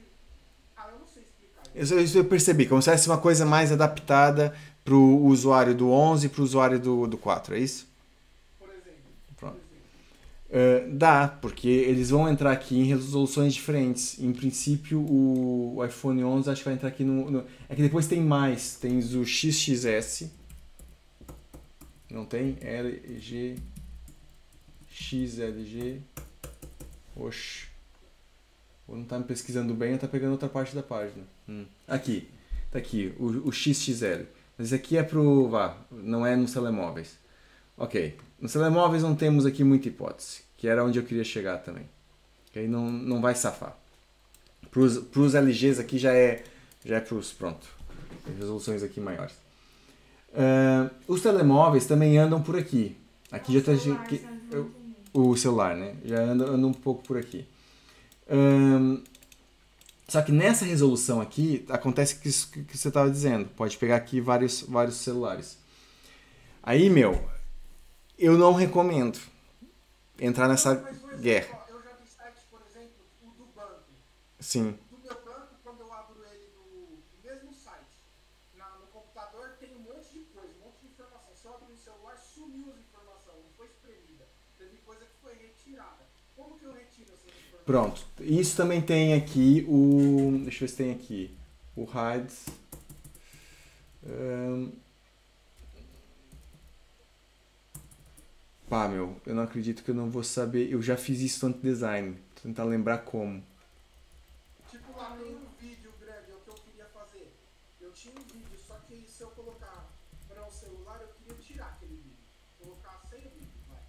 Ah, eu não sei explicar isso.
Isso eu percebi, como se fosse uma coisa mais adaptada para o usuário do 11 e para o usuário do 4, é isso?
Por exemplo.
Pronto. Dá, porque eles vão entrar aqui em resoluções diferentes. Em princípio, o iPhone 11 acho que vai entrar aqui no... É que depois tem mais. Tem o XXS. Não tem? LG... XLG... Oxi. Ou não tá me pesquisando bem ou tá pegando outra parte da página. Aqui. Tá aqui. O XXL. Mas esse aqui é pro... não é nos telemóveis. Ok. Nos telemóveis não temos aqui muita hipótese, que era onde eu queria chegar também. Okay? Não vai safar. Para os LGs aqui já é para os... Pronto. Tem resoluções aqui maiores. Os telemóveis também andam por aqui. Aqui já tá... O celular, né? Já anda um pouco por aqui. Só que nessa resolução aqui, acontece que isso que você estava dizendo. Pode pegar aqui vários celulares. Aí, eu não recomendo entrar nessa guerra.
Eu já vi sites, por exemplo, o do banco.
Sim.
Do meu banco, quando eu abro ele no mesmo site, no computador tem um monte de coisa, um monte de informação. Se eu abrir no celular, sumiu as informações, não foi espremida. Teve coisa que foi retirada. Como que eu retiro essas informações?
Pronto. Isso também tem aqui o... Deixa eu ver se tem aqui. O hide... eu não acredito que eu não vou saber. Eu já fiz isso no design. Tô tentando lembrar como.
Tipo, lá tem um vídeo grande, é o que eu queria fazer. Eu tinha um vídeo, só que se eu colocar para o celular, eu queria tirar aquele vídeo. Colocar sem o vídeo, vai.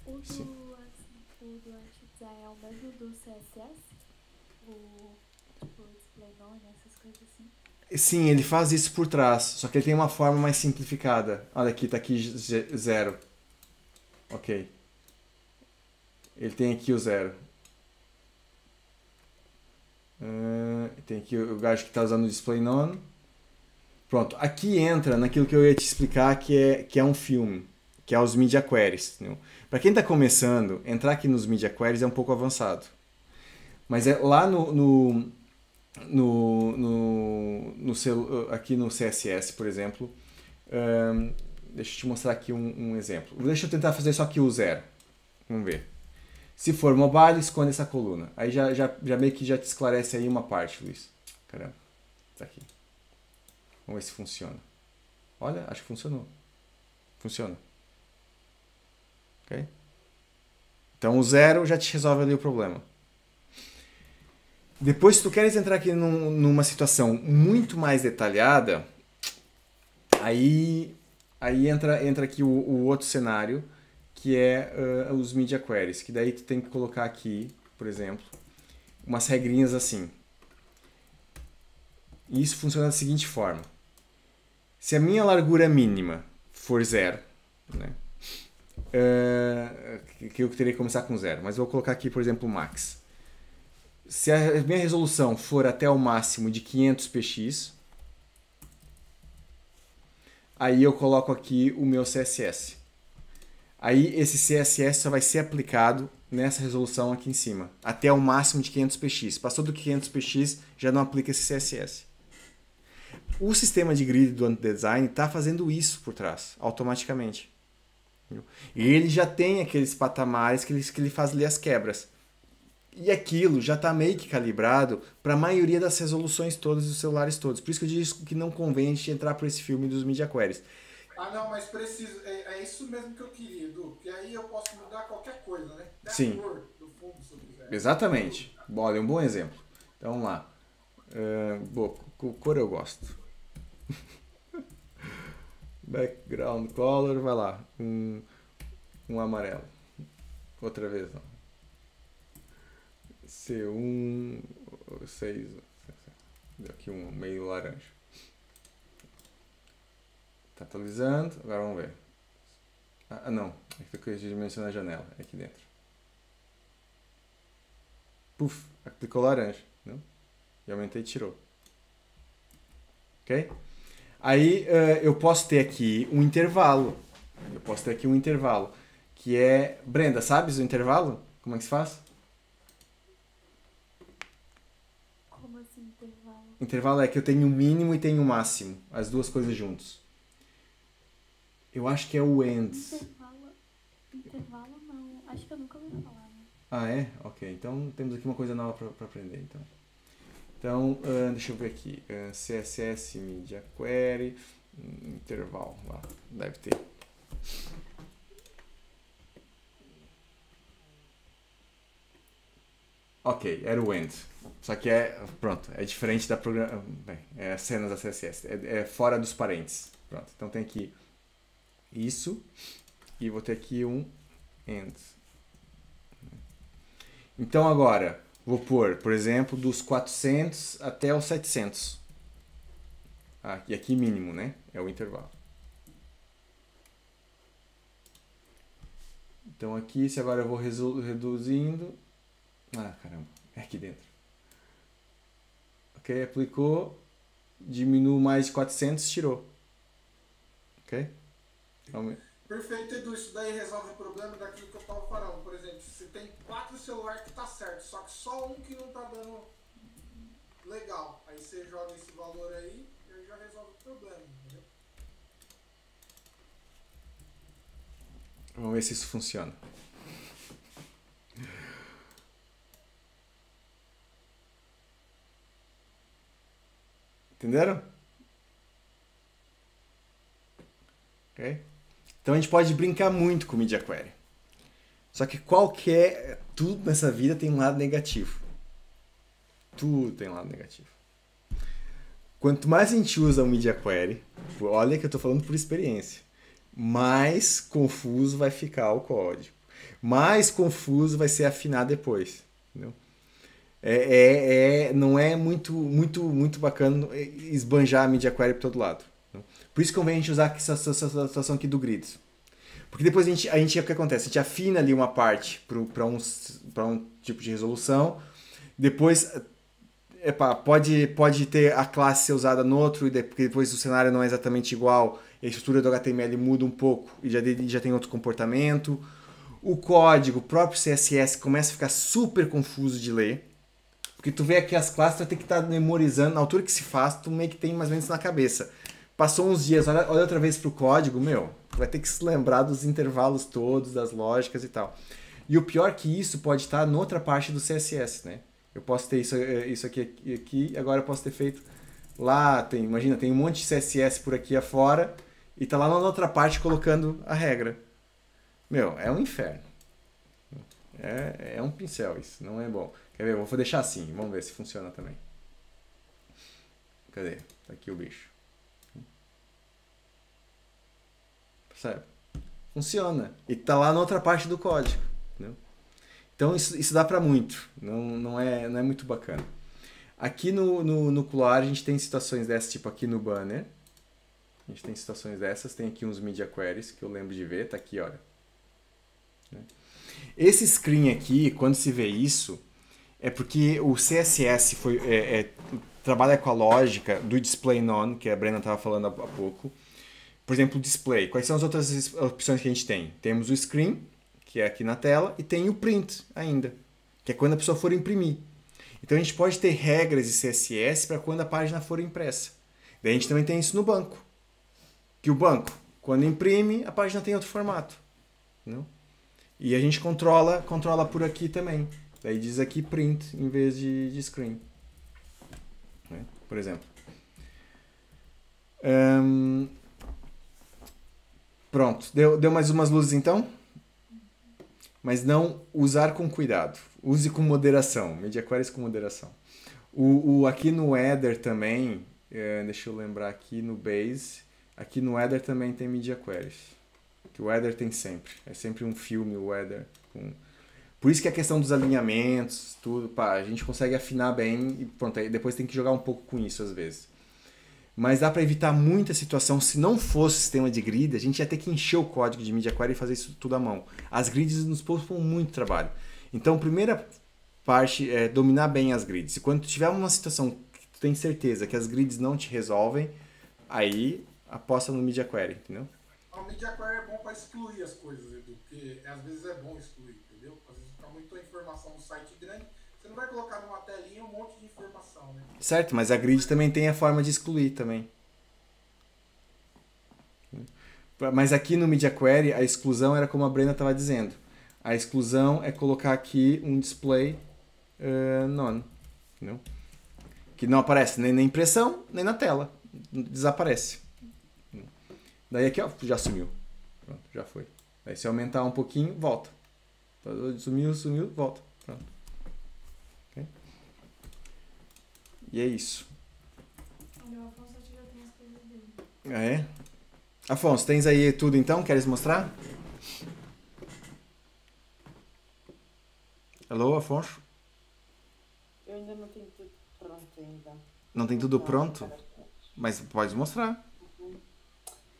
O do antes é o mesmo do CSS? O display none, essas coisas assim?
Sim, ele faz isso por trás. Só que ele tem uma forma mais simplificada. Olha aqui, tá aqui 0. Ok. Ele tem aqui o 0. Tem aqui o gajo que está usando o display none. Pronto. Aqui entra naquilo que eu ia te explicar, que é um filme. Que é os media queries. Para quem está começando, entrar aqui nos media queries é um pouco avançado. Mas lá aqui no CSS, por exemplo, deixa eu te mostrar aqui um exemplo. Deixa eu tentar fazer só aqui o 0. Vamos ver. Se for mobile, esconde essa coluna. Aí já meio que já te esclarece aí uma parte, Luiz. Caramba. Tá aqui. Vamos ver se funciona. Olha, acho que funcionou. Funciona. Ok? Então o 0 já te resolve ali o problema. Depois, se tu queres entrar aqui numa situação muito mais detalhada, aí entra aqui o outro cenário, que é os Media Queries, que daí tu tem que colocar aqui, por exemplo, umas regrinhas assim. E isso funciona da seguinte forma. Se a minha largura mínima for 0, né, que eu teria que começar com 0, mas eu vou colocar aqui, por exemplo, o max. Se a minha resolução for até o máximo de 500px, aí eu coloco aqui o meu CSS. Aí esse CSS só vai ser aplicado nessa resolução aqui em cima, até o máximo de 500px. Passou do 500px, já não aplica esse CSS. O sistema de grid do Anti-Design está fazendo isso por trás, automaticamente. E ele já tem aqueles patamares que ele faz ali as quebras. E aquilo já está meio que calibrado para a maioria das resoluções todas dos celulares todos. Por isso que eu disse que não convém a gente entrar por esse filme dos Media Queries.
Ah, não, mas preciso. É isso mesmo que eu queria, Edu. Porque aí eu posso mudar qualquer coisa, né? Até
Sim.
a cor do fundo, se eu quiser.
Exatamente. Olha, um bom exemplo. Então vamos lá. Cor eu gosto. Background color, vai lá. Um amarelo. Outra vez, não. C1, 6, deu aqui um meio laranja. Tá atualizando, agora vamos ver. Ah, não, é que eu dimensionar a janela, é aqui dentro. Puf, aplicou laranja, não? E aumentei e tirou. Ok? Aí eu posso ter aqui um intervalo. Que é... Brenda, sabes o intervalo? Como é que se faz?
Como assim, intervalo?
Intervalo é que eu tenho o mínimo e tenho o máximo. As duas coisas juntos. Eu acho que é o end.
Intervalo não. Acho que eu nunca ouvi falar, né?
Ah, é? Ok. Então temos aqui uma coisa nova para aprender. Então, deixa eu ver aqui. CSS Media Query. Intervalo. Lá, deve ter. Ok, era o end. Só que pronto, é diferente da programa... Bem, é cenas da CSS. É fora dos parênteses. Pronto, então tem aqui isso. E vou ter aqui um end. Então agora, vou pôr, por exemplo, dos 400 até os 700. E aqui mínimo, né? É o intervalo. Então aqui, se agora eu vou reduzindo... Ah, caramba, é aqui dentro. Ok, aplicou, diminuiu mais de 400, tirou. Ok?
Perfeito, Edu. Isso daí resolve o problema daquilo que eu estava falando. Por exemplo, você tem 4 celulares que tá certo, só que só um que não tá dando legal. Aí você joga esse valor aí e aí já resolve o problema, entendeu?
Vamos ver se isso funciona. Entenderam? Ok? Então a gente pode brincar muito com Media Query. Só que tudo nessa vida tem um lado negativo. Tudo tem um lado negativo. Quanto mais a gente usa o Media Query, olha que eu estou falando por experiência, mais confuso vai ficar o código. Mais confuso vai ser afinar depois. Entendeu? Não é muito bacana esbanjar a Media Query para todo lado. Por isso convém a gente usar essa situação aqui do grid. Porque depois o que acontece? A gente afina ali uma parte para um tipo de resolução. Depois pode ter a classe ser usada no outro, porque depois o cenário não é exatamente igual. A estrutura do HTML muda um pouco e já tem outro comportamento. O código, o próprio CSS, começa a ficar super confuso de ler. Porque tu vê aqui as classes, tu vai ter que estar memorizando. Na altura que se faz, tu meio que tem mais ou menos na cabeça. Passou uns dias, olha outra vez pro código, vai ter que se lembrar dos intervalos todos, das lógicas e tal. E o pior que isso pode estar noutra parte do CSS, né? Eu posso ter isso aqui, agora eu posso ter feito lá, imagina, tem um monte de CSS por aqui afora, e tá lá na outra parte colocando a regra. É um inferno. É um pincel isso, não é bom. Quer ver? Eu vou deixar assim, vamos ver se funciona também. Cadê? Tá aqui o bicho. Percebe? Funciona. E tá lá na outra parte do código. Entendeu? Então isso dá pra muito. Não é muito bacana. Aqui no Kular a gente tem situações dessas, tipo aqui no banner. A gente tem situações dessas. Tem aqui uns media queries que eu lembro de ver. Tá aqui, olha. Esse screen aqui, quando se vê isso, é porque o CSS trabalha com a lógica do display none, que a Brenda estava falando há pouco. Por exemplo, o display. Quais são as outras opções que a gente tem? Temos o screen, que é aqui na tela, e tem o print ainda, que é quando a pessoa for imprimir. Então a gente pode ter regras de CSS para quando a página for impressa. Daí a gente também tem isso no banco. Que o banco, quando imprime, a página tem outro formato. Entendeu? E a gente controla por aqui também. Daí diz aqui print em vez de screen. Né? Por exemplo. Pronto. Deu mais umas luzes então? Mas não usar com cuidado. Use com moderação. Media queries com moderação. Aqui no header também, deixa eu lembrar aqui no base, aqui no header também tem media queries. Que o header tem sempre. É sempre um filme o header. Por isso que a questão dos alinhamentos, tudo, a gente consegue afinar bem e pronto, aí depois tem que jogar um pouco com isso às vezes. Mas dá para evitar muita situação. Se não fosse sistema de grid, a gente ia ter que encher o código de media query e fazer isso tudo à mão. As grids nos poupam muito trabalho. Então, a primeira parte é dominar bem as grids. E quando tu tiver uma situação que tu tem certeza que as grids não te resolvem, aí aposta no media query, entendeu?
O media query é bom para excluir as coisas, Edu, porque às vezes é bom excluir, entendeu? Às vezes fica muita informação no site grande, você não vai colocar numa telinha um monte de informação, né?
Certo, mas a grid também tem a forma de excluir também. Mas aqui no media query, a exclusão era como a Brenda estava dizendo. A exclusão é colocar aqui um display none, entendeu? Que não aparece nem na impressão, nem na tela. Desaparece. Daí aqui, ó, já sumiu. Pronto, já foi. Daí se aumentar um pouquinho, volta. Sumiu, volta. Pronto. Okay? E é isso.
Olha, o Afonso já tem as coisas dele.
Ah, é? Afonso, tens aí tudo então? Queres mostrar? Alô, Afonso?
Eu ainda não tenho tudo pronto ainda.
Não tem tudo pronto? Mas podes mostrar.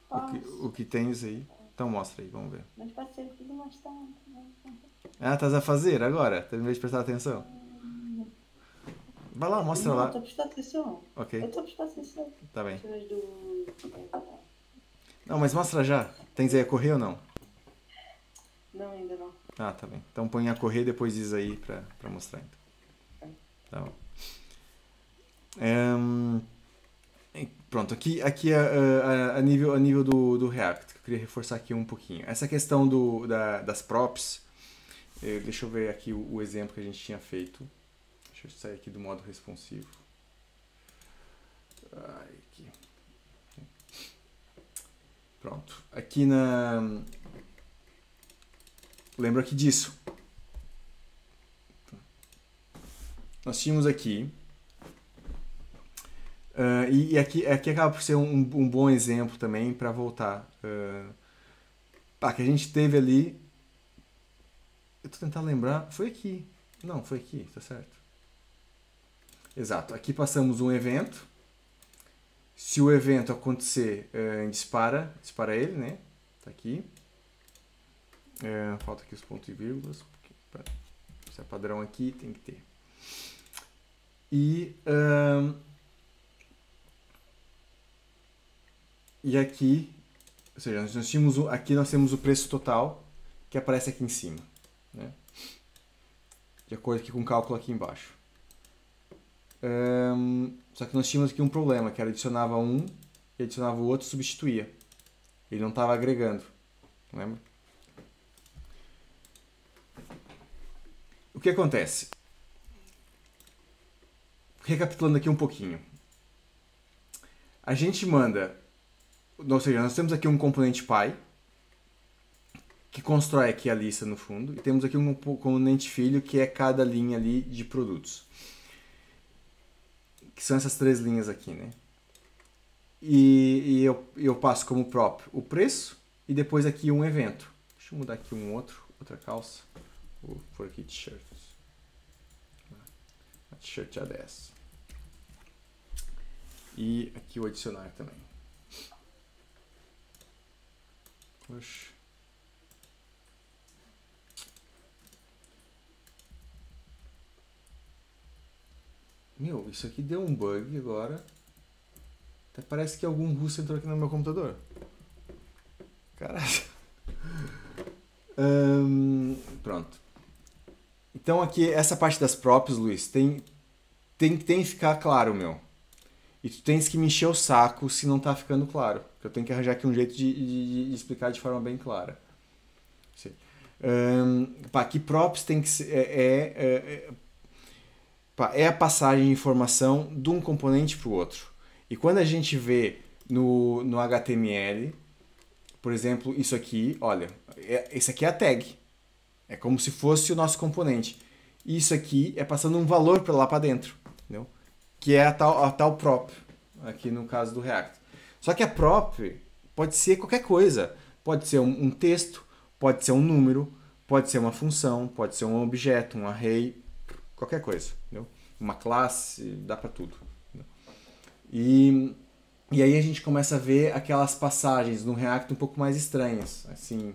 Posso.
O que tens aí. Então mostra aí, vamos ver.
Mas pode ser tudo mais tarde.
Ah, estás a fazer agora? Em vez de prestar atenção? Vai lá, mostra lá.
Não, estou a prestar atenção.
Ok.
Eu estou a prestar atenção.
Tá bem.
Do...
Não, mas mostra já. Tens aí a correr ou não?
Não, ainda não.
Ah, tá bem. Então põe a correr e depois diz aí pra mostrar então. Tá bom. Pronto, aqui a nível do React, que eu queria reforçar aqui um pouquinho. Essa questão das props, deixa eu ver aqui o exemplo que a gente tinha feito. Deixa eu sair aqui do modo responsivo. Aqui. Pronto. Aqui lembro aqui disso. Nós tínhamos aqui. E aqui acaba por ser um bom exemplo também para voltar. Que a gente teve ali. Eu tô tentando lembrar. Foi aqui. Não, foi aqui, tá certo. Exato. Aqui passamos um evento. Se o evento acontecer, dispara ele, né? Tá aqui. Falta aqui os pontos e vírgulas. Se é padrão aqui, tem que ter. E aqui, ou seja, aqui nós temos o preço total que aparece aqui em cima, né? De acordo aqui com o cálculo aqui embaixo. Só que nós tínhamos aqui um problema, que era adicionava um e adicionava o outro e substituía. Ele não estava agregando, lembra? O que acontece? Recapitulando aqui um pouquinho. A gente manda, ou seja, nós temos aqui um componente Py, que constrói aqui a lista no fundo. E temos aqui um componente filho, que é cada linha ali de produtos. Que são essas 3 linhas aqui, né? E eu passo como prop o preço e depois aqui um evento. Deixa eu mudar aqui outra calça. Vou pôr aqui t-shirts. A t-shirt a 10. E aqui o adicionar também. Puxa. Meu, isso aqui deu um bug agora. Até parece que algum russo entrou aqui no meu computador. Caralho. Pronto. Então aqui, essa parte das props, Luiz, tem que ficar claro, meu. E tu tens que me encher o saco se não tá ficando claro. Eu tenho que arranjar aqui um jeito de explicar de forma bem clara. Aqui props tem que ser... é a passagem de informação de um componente para o outro. E quando a gente vê no HTML, por exemplo, isso aqui, olha, esse aqui é a tag. É como se fosse o nosso componente. E isso aqui é passando um valor para lá para dentro, entendeu? Que é a tal prop, aqui no caso do React. Só que a prop pode ser qualquer coisa. Pode ser um texto, pode ser um número, pode ser uma função, pode ser um objeto, um array, qualquer coisa, entendeu? Uma classe, dá para tudo. E aí a gente começa a ver aquelas passagens no React um pouco mais estranhas, assim,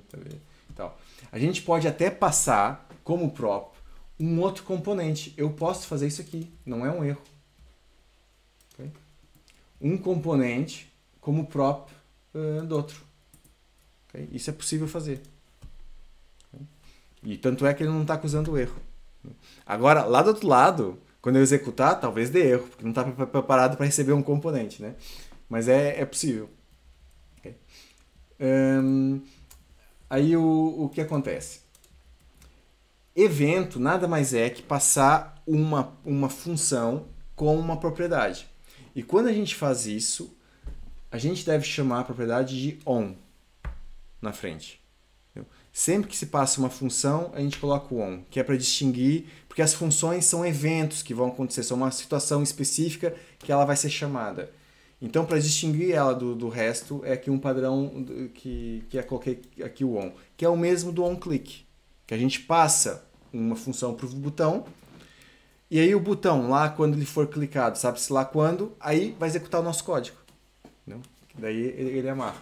tal. A gente pode até passar como prop um outro componente. Eu posso fazer isso aqui, não é um erro. Okay? Um componente como prop do outro. Okay? Isso é possível fazer. Okay? E tanto é que ele não está acusando o erro. Agora, lá do outro lado, quando eu executar, talvez dê erro, porque não está preparado para receber um componente, né? Mas é possível. Okay? Aí o que acontece? Evento nada mais é que passar uma função com uma propriedade. E quando a gente faz isso, a gente deve chamar a propriedade de on na frente. Entendeu? Sempre que se passa uma função, a gente coloca o on, que é para distinguir, porque as funções são eventos que vão acontecer, são uma situação específica que ela vai ser chamada. Então, para distinguir ela do resto, é aqui um padrão que coloquei aqui o on, que é o mesmo do onClick, que a gente passa uma função para o botão, e aí o botão, lá quando ele for clicado, sabe-se lá quando, aí vai executar o nosso código. Entendeu? Daí ele amarra.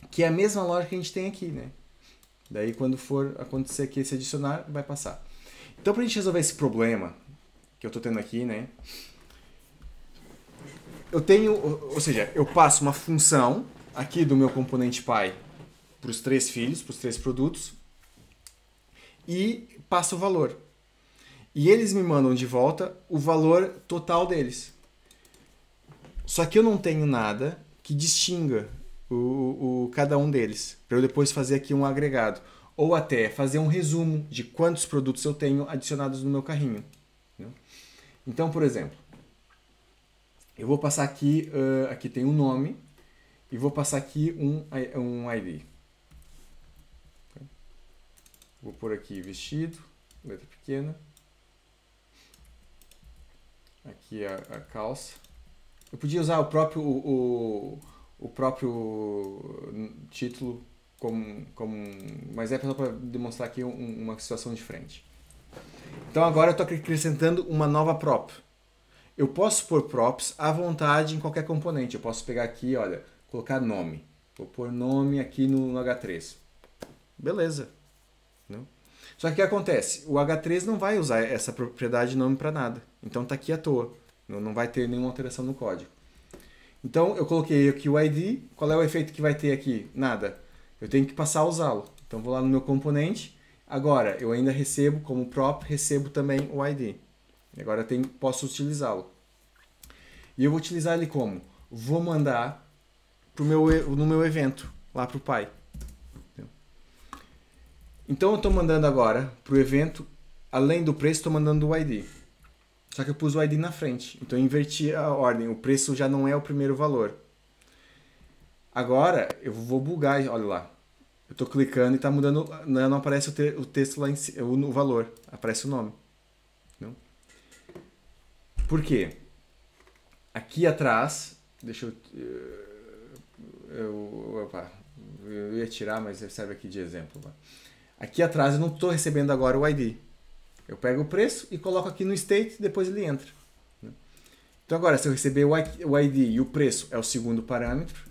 Que é a mesma lógica que a gente tem aqui, né? Daí quando for acontecer aqui esse adicionar, vai passar. Então, para a gente resolver esse problema que eu estou tendo aqui, né? Eu tenho, ou seja, eu passo uma função aqui do meu componente pai para os 3 filhos, para os 3 produtos, e passo o valor. E eles me mandam de volta o valor total deles. Só que eu não tenho nada que distinga cada um deles, para eu depois fazer aqui um agregado. Ou até fazer um resumo de quantos produtos eu tenho adicionados no meu carrinho. Entendeu? Então, por exemplo, eu vou passar aqui, aqui tem um nome, e vou passar aqui um ID. Vou pôr aqui vestido, letra pequena. Aqui a calça. Eu podia usar o próprio título mas é só para demonstrar aqui uma situação diferente. Então agora eu estou acrescentando uma nova prop. Eu posso pôr props à vontade em qualquer componente. Eu posso pegar aqui, olha, colocar nome. Vou pôr nome aqui no H3. Beleza. Não? Só que o que acontece? O H3 não vai usar essa propriedade de nome para nada. Então está aqui à toa. Não vai ter nenhuma alteração no código. Então eu coloquei aqui o ID. Qual é o efeito que vai ter aqui? Nada. Eu tenho que passar a usá-lo. Então vou lá no meu componente. Agora eu ainda recebo como prop, recebo também o ID. E agora posso utilizá-lo. E eu vou utilizar ele como? Vou mandar no meu evento, lá para o pai. Então eu estou mandando agora para o evento, além do preço, estou mandando o ID. Só que eu pus o ID na frente. Então eu inverti a ordem. O preço já não é o primeiro valor. Agora eu vou bugar, olha lá. Eu estou clicando e está mudando, não aparece o texto lá em cima, o valor, aparece o nome. Não? Por quê? Aqui atrás, deixa eu ia tirar, mas serve aqui de exemplo. Aqui atrás eu não estou recebendo agora o ID. Eu pego o preço e coloco aqui no state e depois ele entra. Então agora, se eu receber o ID e o preço é o segundo parâmetro,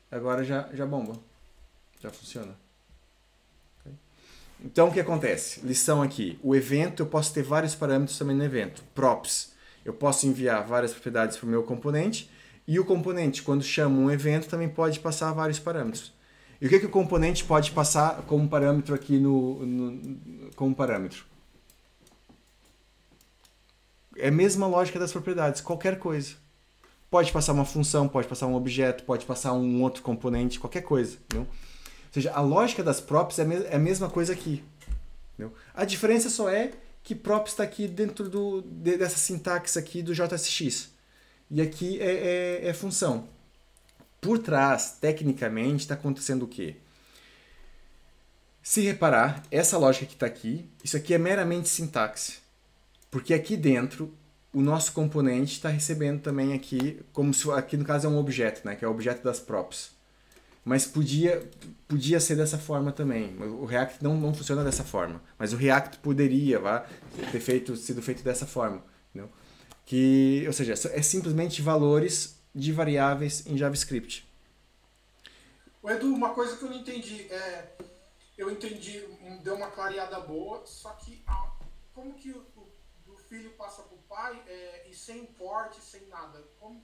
agora já bomba. Já funciona. Okay? Então o que acontece? Lição aqui. O evento, eu posso ter vários parâmetros também no evento. Props. Eu posso enviar várias propriedades para o meu componente. E o componente, quando chama um evento, também pode passar vários parâmetros. E o que o componente pode passar como parâmetro aqui como parâmetro? É a mesma lógica das propriedades. Qualquer coisa. Pode passar uma função, pode passar um objeto, pode passar um outro componente, qualquer coisa. Entendeu? Ou seja, a lógica das props é a mesma coisa aqui. Entendeu? A diferença só é que props está aqui dentro dessa sintaxe aqui do JSX. E aqui é função. Por trás, tecnicamente, está acontecendo o quê? Se reparar, essa lógica que está aqui, isso aqui é meramente sintaxe. Porque aqui dentro, o nosso componente está recebendo também aqui, como se aqui no caso é um objeto, né, que é o objeto das props. Mas podia ser dessa forma também. O React não funciona dessa forma. Mas o React poderia ter sido feito dessa forma. Entendeu? Ou seja, é simplesmente valores de variáveis em JavaScript.
Edu, uma coisa que eu não entendi. Eu entendi, deu uma clareada boa, só que como que do filho passa para o pai e sem import, sem nada? Como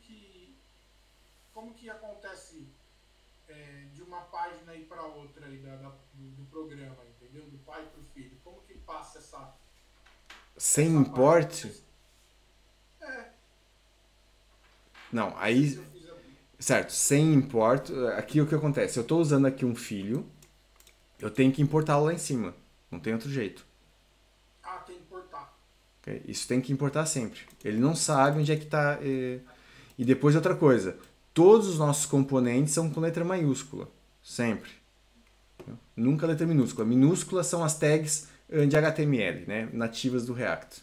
que acontece de uma página ir para outra aí do programa, entendeu? Do pai para o filho. Como que passa essa...
Sem import?
Página?
Não, aí... Certo, sem import, aqui o que acontece? Eu estou usando aqui um filho, eu tenho que importá-lo lá em cima. Não tem outro jeito.
Tem que importar.
Okay? Isso tem que importar sempre. Ele não sabe onde é que está... E depois outra coisa, todos os nossos componentes são com letra maiúscula. Sempre. Nunca letra minúscula. Minúsculas são as tags de HTML, né? Nativas do React.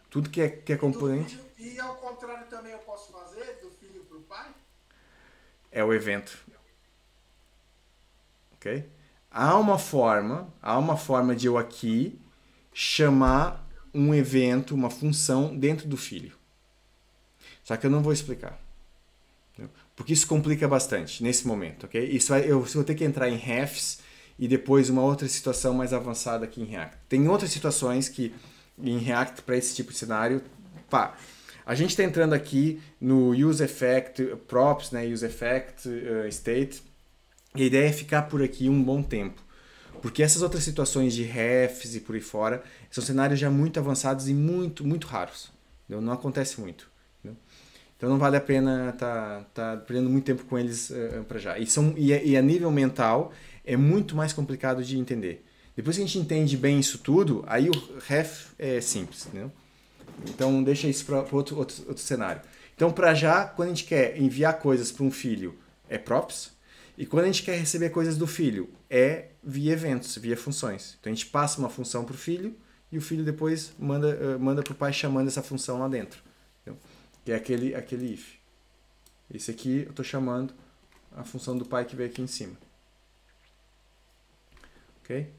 Tudo que é componente...
E ao contrário também eu posso fazer, do filho para o pai?
É o evento. Ok? Há uma forma de eu aqui chamar um evento, uma função dentro do filho. Só que eu não vou explicar. Porque isso complica bastante nesse momento, ok? Eu vou ter que entrar em refs e depois uma outra situação mais avançada aqui em React. Tem outras situações que em React para esse tipo de cenário, a gente está entrando aqui no useEffect, props, né, useEffect, state, e a ideia é ficar por aqui um bom tempo. Porque essas outras situações de refs e por aí fora são cenários já muito avançados e muito, muito raros. Entendeu? Não acontece muito. Entendeu? Então não vale a pena tá perdendo muito tempo com eles para já. E a nível mental é muito mais complicado de entender. Depois que a gente entende bem isso tudo, aí o ref é simples. Entendeu? Então deixa isso para outro cenário. Então para já, quando a gente quer enviar coisas para um filho, é props. E quando a gente quer receber coisas do filho, é via eventos, via funções. Então a gente passa uma função para o filho e o filho depois manda para o pai chamando essa função lá dentro. Entendeu? Que é aquele if. Esse aqui eu estou chamando a função do pai que veio aqui em cima. Ok?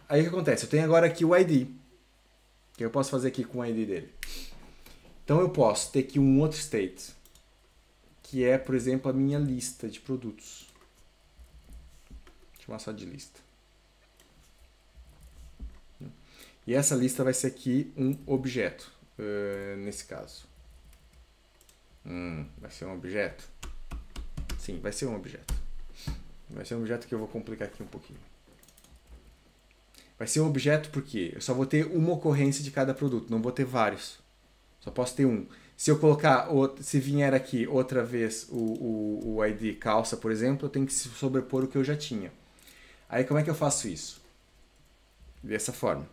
Aí o que acontece? Eu tenho agora aqui o ID. Que eu posso fazer aqui com o ID dele. Então eu posso ter aqui um outro state. Que é, por exemplo, a minha lista de produtos. Vou chamar só de lista. E essa lista vai ser aqui um objeto. Nesse caso. Vai ser um objeto? Sim, vai ser um objeto. Vai ser um objeto que eu vou complicar aqui um pouquinho. Vai ser um objeto porque eu só vou ter uma ocorrência de cada produto, não vou ter vários. Só posso ter um. Se eu colocar, se vier aqui outra vez o ID calça, por exemplo, eu tenho que sobrepor o que eu já tinha. Aí como é que eu faço isso? Dessa forma.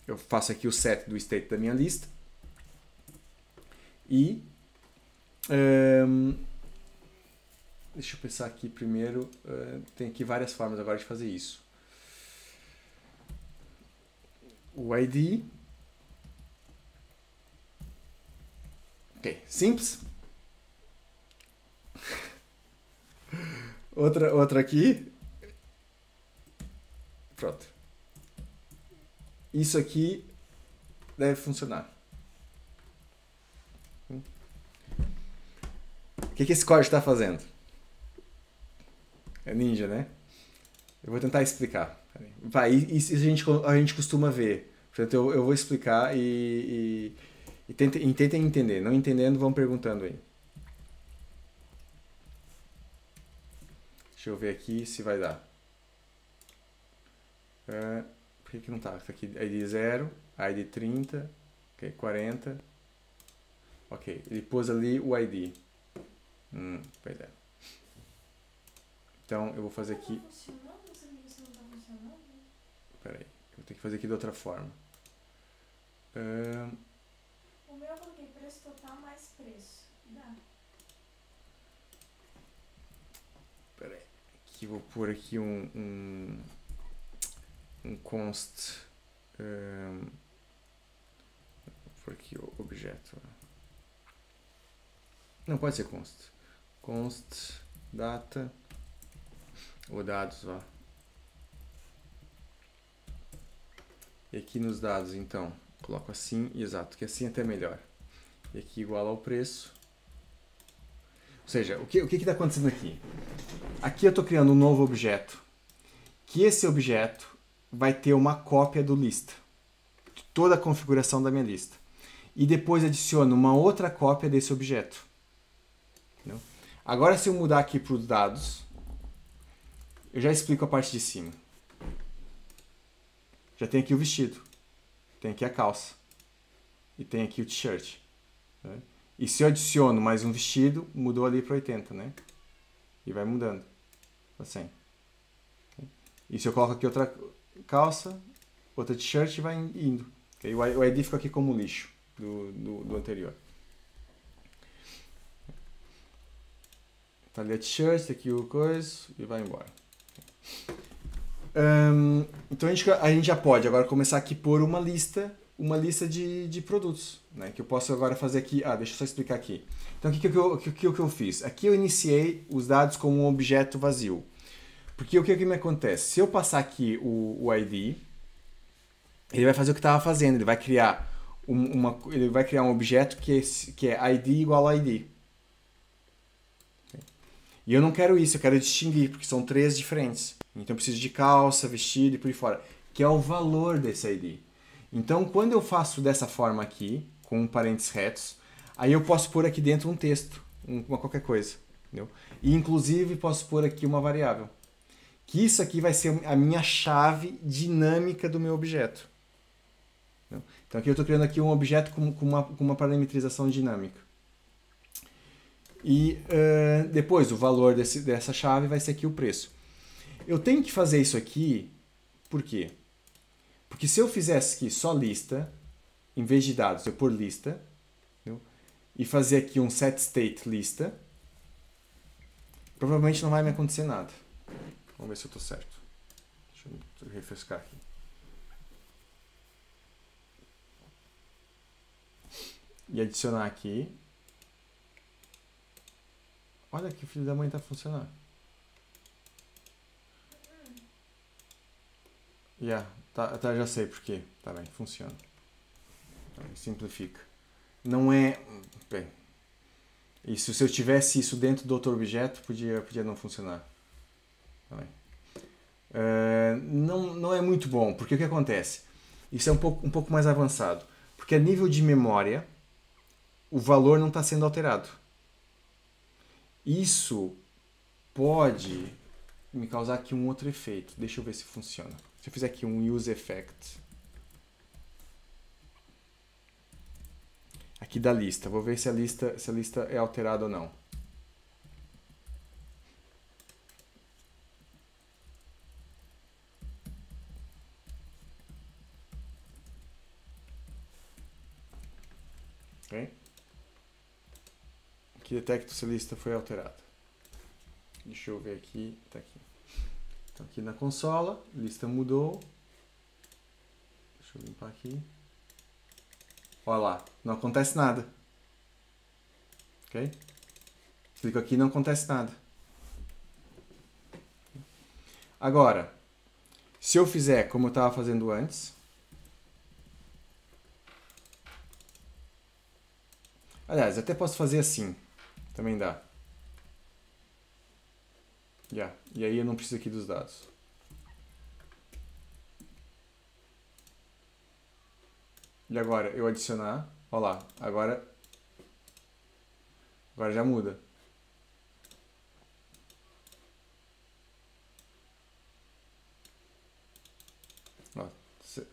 Eu faço aqui o set do state da minha lista. E Deixa eu pensar aqui primeiro. Tem aqui várias formas agora de fazer isso. O ID. Ok, simples. Outra aqui. Pronto. Isso aqui deve funcionar. O que esse código está fazendo? É ninja, né? Eu vou tentar explicar. Isso a gente costuma ver. Portanto, eu vou explicar e tentem entender. Não entendendo, vão perguntando aí. Deixa eu ver aqui se vai dar. Por que não tá? Tá aqui ID 0, ID 30, ok, 40. Ok, ele pôs ali o ID. Pois é. Então eu vou fazer aqui. Espera aí, eu vou ter que fazer aqui de outra forma.
O meu eu coloquei preço total mais preço. Dá.
Espera aí, aqui vou pôr aqui um const. Vou pôr aqui o objeto. Não, pode ser const. Const data ou dados, ó. E aqui nos dados, então, coloco assim, exato, que assim é até melhor. E aqui igual ao preço. Ou seja, o que está acontecendo aqui? Aqui eu estou criando um novo objeto, que esse objeto vai ter uma cópia do lista, de toda a configuração da minha lista. E depois adiciono uma outra cópia desse objeto. Entendeu? Agora, se eu mudar aqui para os dados, eu já explico a parte de cima. Já tem aqui o vestido, tem aqui a calça e tem aqui o t-shirt. Né? E se eu adiciono mais um vestido, mudou ali para 80, né? E vai mudando, assim. E se eu coloco aqui outra calça, outra t-shirt, vai indo. Okay? O ID fica aqui como lixo do anterior. Tá ali a t-shirt, aqui o coisa e vai embora. Então a gente já pode agora começar aqui por uma lista de produtos, né? Que eu posso agora fazer aqui. Deixa eu só explicar aqui. Então o que eu fiz? Aqui eu iniciei os dados como um objeto vazio. Porque o que me acontece? Se eu passar aqui o ID, ele vai fazer o que estava fazendo. Ele vai criar um objeto que é ID igual a ID. E eu não quero isso, eu quero distinguir, porque são três diferentes. Então eu preciso de calça, vestido e por aí fora, que é o valor desse ID. Então quando eu faço dessa forma aqui, com parênteses retos, aí eu posso pôr aqui dentro um texto, uma qualquer coisa. Entendeu? E inclusive posso pôr aqui uma variável. Que isso aqui vai ser a minha chave dinâmica do meu objeto. Entendeu? Então aqui eu estou criando aqui um objeto com uma parametrização dinâmica. E depois o valor dessa chave vai ser aqui o preço. Eu tenho que fazer isso aqui, por quê? Porque se eu fizesse aqui só lista, em vez de dados eu pôr lista, entendeu? E fazer aqui um setState lista, provavelmente não vai me acontecer nada. Vamos ver se eu estou certo. Deixa eu refrescar aqui. E adicionar aqui. Olha que o filho da mãe está funcionando. Já sei por quê. Tá bem, funciona. Simplifica. Não é... Bem, e se eu tivesse isso dentro do outro objeto, podia não funcionar. Tá bem. Não é muito bom, porque o que acontece? Isso é um pouco mais avançado. Porque a nível de memória, o valor não está sendo alterado. Isso pode me causar aqui um outro efeito. Deixa eu ver se funciona. Se eu fizer aqui um use effect. Aqui da lista. Vou ver se a lista é alterada ou não. Ok? que detecta se a lista foi alterada. Deixa eu ver aqui. Tá aqui. Então, aqui na consola, lista mudou. Deixa eu limpar aqui. Olha lá, não acontece nada. Ok? Clico aqui e não acontece nada. Agora, se eu fizer como eu estava fazendo antes, aliás, até posso fazer assim, também dá. E aí eu não preciso aqui dos dados. E agora eu adicionar, olha lá, agora já muda. Ó,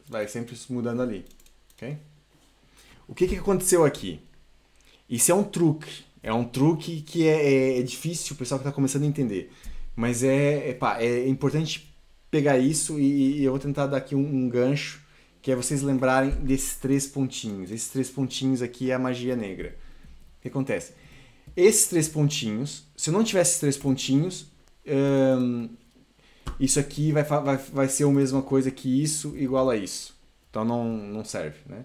vai sempre mudando ali, ok? O que aconteceu aqui? Isso é um truque. É um truque que é difícil o pessoal que está começando a entender. Mas é importante pegar isso e eu vou tentar dar aqui um gancho, que é vocês lembrarem desses 3 pontinhos. Esses 3 pontinhos aqui é a magia negra. O que acontece? Esses 3 pontinhos, se eu não tivesse esses 3 pontinhos, isso aqui vai ser a mesma coisa que isso igual a isso. Então não serve, né?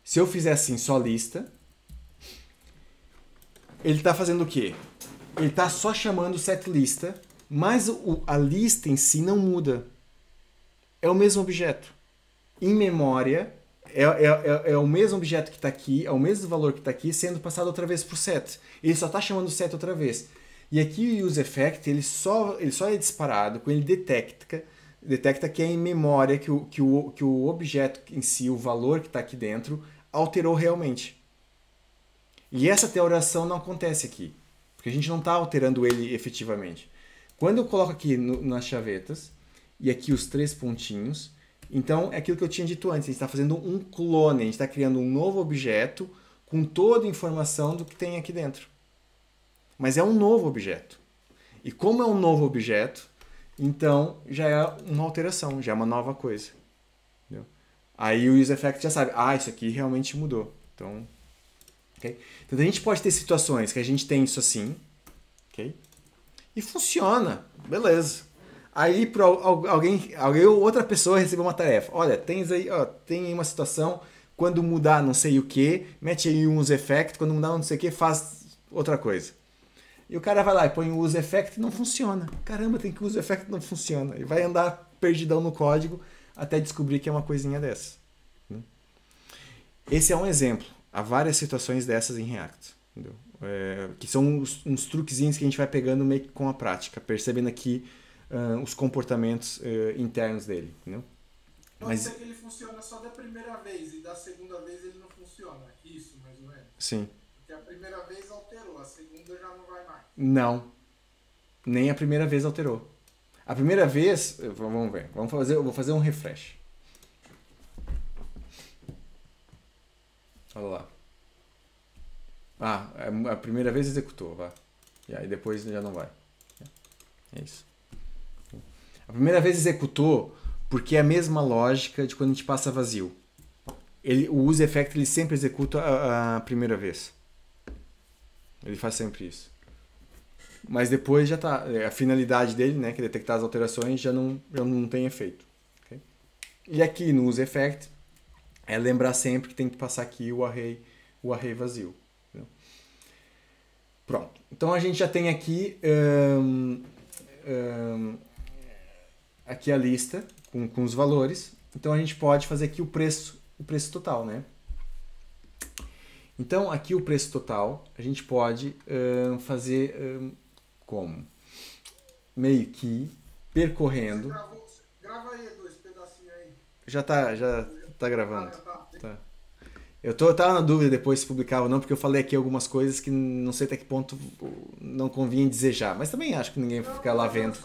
Se eu fizer assim, só lista, ele está fazendo o quê? Ele está só chamando o setLista, mas a lista em si não muda. É o mesmo objeto. Em memória, é o mesmo objeto que está aqui, é o mesmo valor que está aqui, sendo passado outra vez para o set. Ele só está chamando o set outra vez. E aqui o useEffect, ele só é disparado quando ele detecta que é em memória que o objeto em si, o valor que está aqui dentro, alterou realmente. E essa alteração não acontece aqui, porque a gente não está alterando ele efetivamente. Quando eu coloco aqui nas chavetas, e aqui os 3 pontinhos, então é aquilo que eu tinha dito antes, a gente está fazendo um clone, a gente está criando um novo objeto com toda a informação do que tem aqui dentro. Mas é um novo objeto. E como é um novo objeto, então já é uma alteração, já é uma nova coisa. Entendeu? Aí o useEffect já sabe, isso aqui realmente mudou. Então, okay? Então a gente pode ter situações que a gente tem isso assim, okay? E funciona, beleza. Aí para alguém, outra pessoa recebeu uma tarefa. Olha, tem uma situação, quando mudar não sei o que, mete aí um useEffect, quando mudar não sei o que, faz outra coisa. E o cara vai lá e põe o useEffect e não funciona. Caramba, tem que o useEffect não funciona. E vai andar perdidão no código até descobrir que é uma coisinha dessa. Esse é um exemplo. Há várias situações dessas em React. Entendeu? Que são uns truquezinhos que a gente vai pegando meio que com a prática, percebendo aqui os comportamentos internos dele. Entendeu?
Pode ser que ele funciona só da primeira vez e da segunda vez ele não funciona. Isso, mais ou menos.
Sim.
Porque a primeira vez alterou, a segunda já não vai mais.
Não. Nem a primeira vez alterou. A primeira vez, vamos ver, eu vou fazer um refresh. Olha lá. A primeira vez executou, vai. E aí depois já não vai. É isso. A primeira vez executou porque é a mesma lógica de quando a gente passa vazio. O useEffect ele sempre executa a primeira vez. Ele faz sempre isso. Mas depois já está. A finalidade dele, né, que é detectar as alterações, já não tem efeito. Okay? E aqui no useEffect é lembrar sempre que tem que passar aqui o array vazio. Entendeu? Pronto. Então a gente já tem aqui aqui a lista com os valores. Então a gente pode fazer aqui o preço total, né? Então aqui o preço total a gente pode fazer como? Meio que percorrendo.
Grava aí 2 pedacinhos aí.
Já tá gravando. Tá. Eu tava na dúvida depois se publicava ou não, porque eu falei aqui algumas coisas que não sei até que ponto não convinha dizer já. Mas também acho que ninguém vai ficar lá vendo.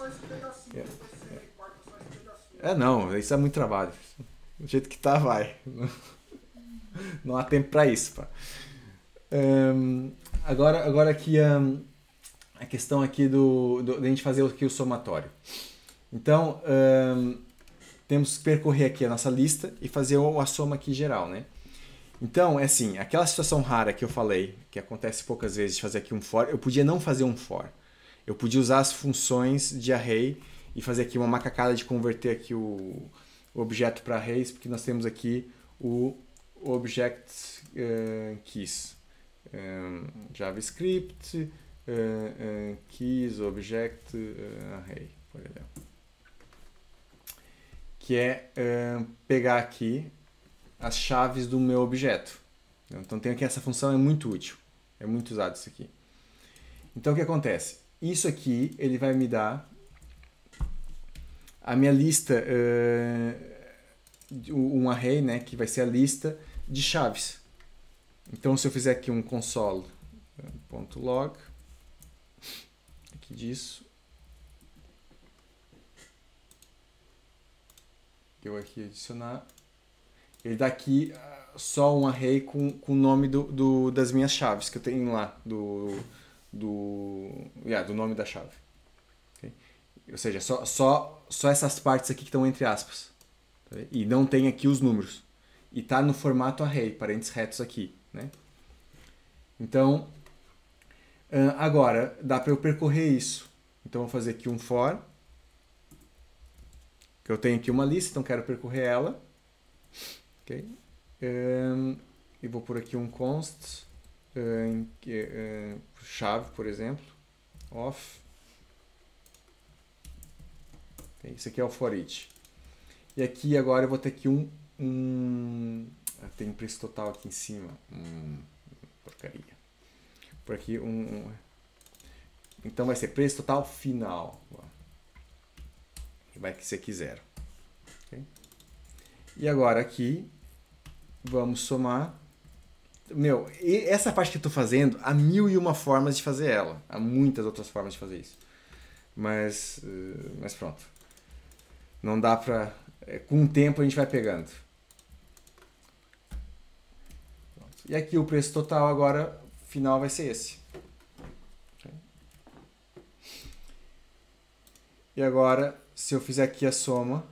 Não, isso é muito trabalho. Do jeito que tá, vai. Não há tempo para isso, pá. Agora aqui a questão aqui da gente fazer aqui o somatório. Então, temos que percorrer aqui a nossa lista e fazer a soma aqui geral, né? Então, é assim, aquela situação rara que eu falei, que acontece poucas vezes, de fazer aqui um for, eu podia não fazer um for. Eu podia usar as funções de array e fazer aqui uma macacada de converter aqui o objeto para arrays, porque nós temos aqui o object keys. JavaScript, keys, object, array, por exemplo. Que é pegar aqui as chaves do meu objeto. Então tenho aqui essa função, é muito útil. É muito usado isso aqui. Então o que acontece? Isso aqui ele vai me dar a minha lista, um array, né, que vai ser a lista de chaves. Então se eu fizer aqui um console.log aqui disso, eu aqui adicionar, ele dá aqui só um array com o nome das minhas chaves que eu tenho lá, do nome da chave. Okay? Ou seja, só essas partes aqui que estão entre aspas. Tá? E não tem aqui os números. E está no formato array, parênteses retos aqui. Né? Então, agora, dá para eu percorrer isso. Então, vou fazer aqui um for. Que eu tenho aqui uma lista, então quero percorrer ela. Okay? E vou por aqui um const chave, por exemplo, of. Okay? Isso aqui é o for each. E aqui agora eu vou ter aqui tem preço total aqui em cima. Porcaria. Por aqui então vai ser preço total final. Vai ser aqui 0. Okay? E agora aqui vamos somar. Meu, essa parte que eu estou fazendo, há 1001 formas de fazer ela. Há muitas outras formas de fazer isso. Mas pronto. Não dá pra... Com o tempo a gente vai pegando. Pronto. E aqui o preço total agora, final, vai ser esse. Okay. E agora, se eu fizer aqui a soma,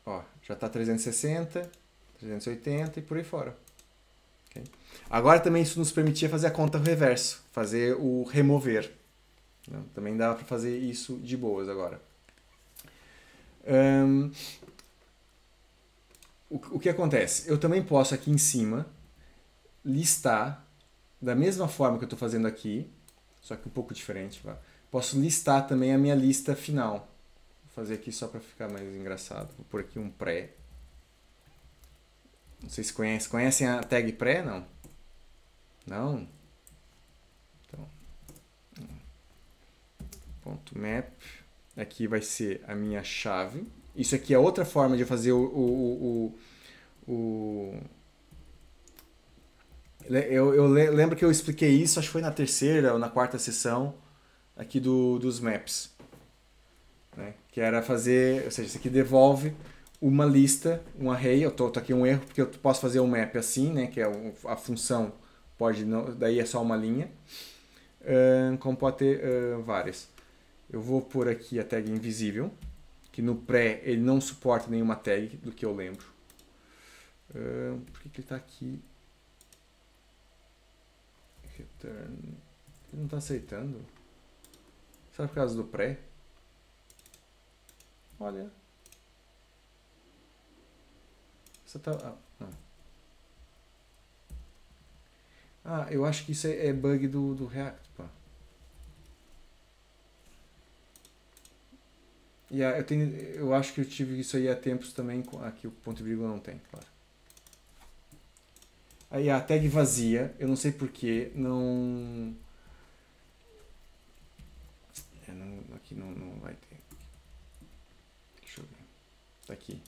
ó, já está 360, 380 e por aí fora. Okay. Agora também isso nos permitia fazer a conta reverso, fazer o remover. Né? Também dá para fazer isso de boas agora. O que acontece? Eu também posso aqui em cima listar, da mesma forma que eu estou fazendo aqui, só que um pouco diferente. Vai. Posso listar também a minha lista final. Vou fazer aqui só para ficar mais engraçado. Vou pôr aqui um pré. Não sei se conhecem. Conhecem a tag pré? Não? Não? Então, ponto map. Aqui vai ser a minha chave. Isso aqui é outra forma de fazer eu lembro que eu expliquei isso, acho que foi na terceira ou na quarta sessão aqui dos maps. Né? Que era fazer, ou seja, isso aqui devolve uma lista, um array. Eu tô aqui um erro porque eu posso fazer um map assim, né? Que é a função, pode não, daí é só uma linha. Como pode ter várias. Eu vou pôr aqui a tag invisível, que no pré ele não suporta nenhuma tag, do que eu lembro. Por que ele está aqui? Return. Ele não está aceitando? Será por causa do pré? Olha. Você tá... eu acho que isso é bug do React, pá. Eu acho que eu tive isso aí há tempos também, aqui o ponto e vírgula não tem, claro. Aí a tag vazia, eu não sei porquê, aqui não vai ter. Deixa eu ver. Tá aqui.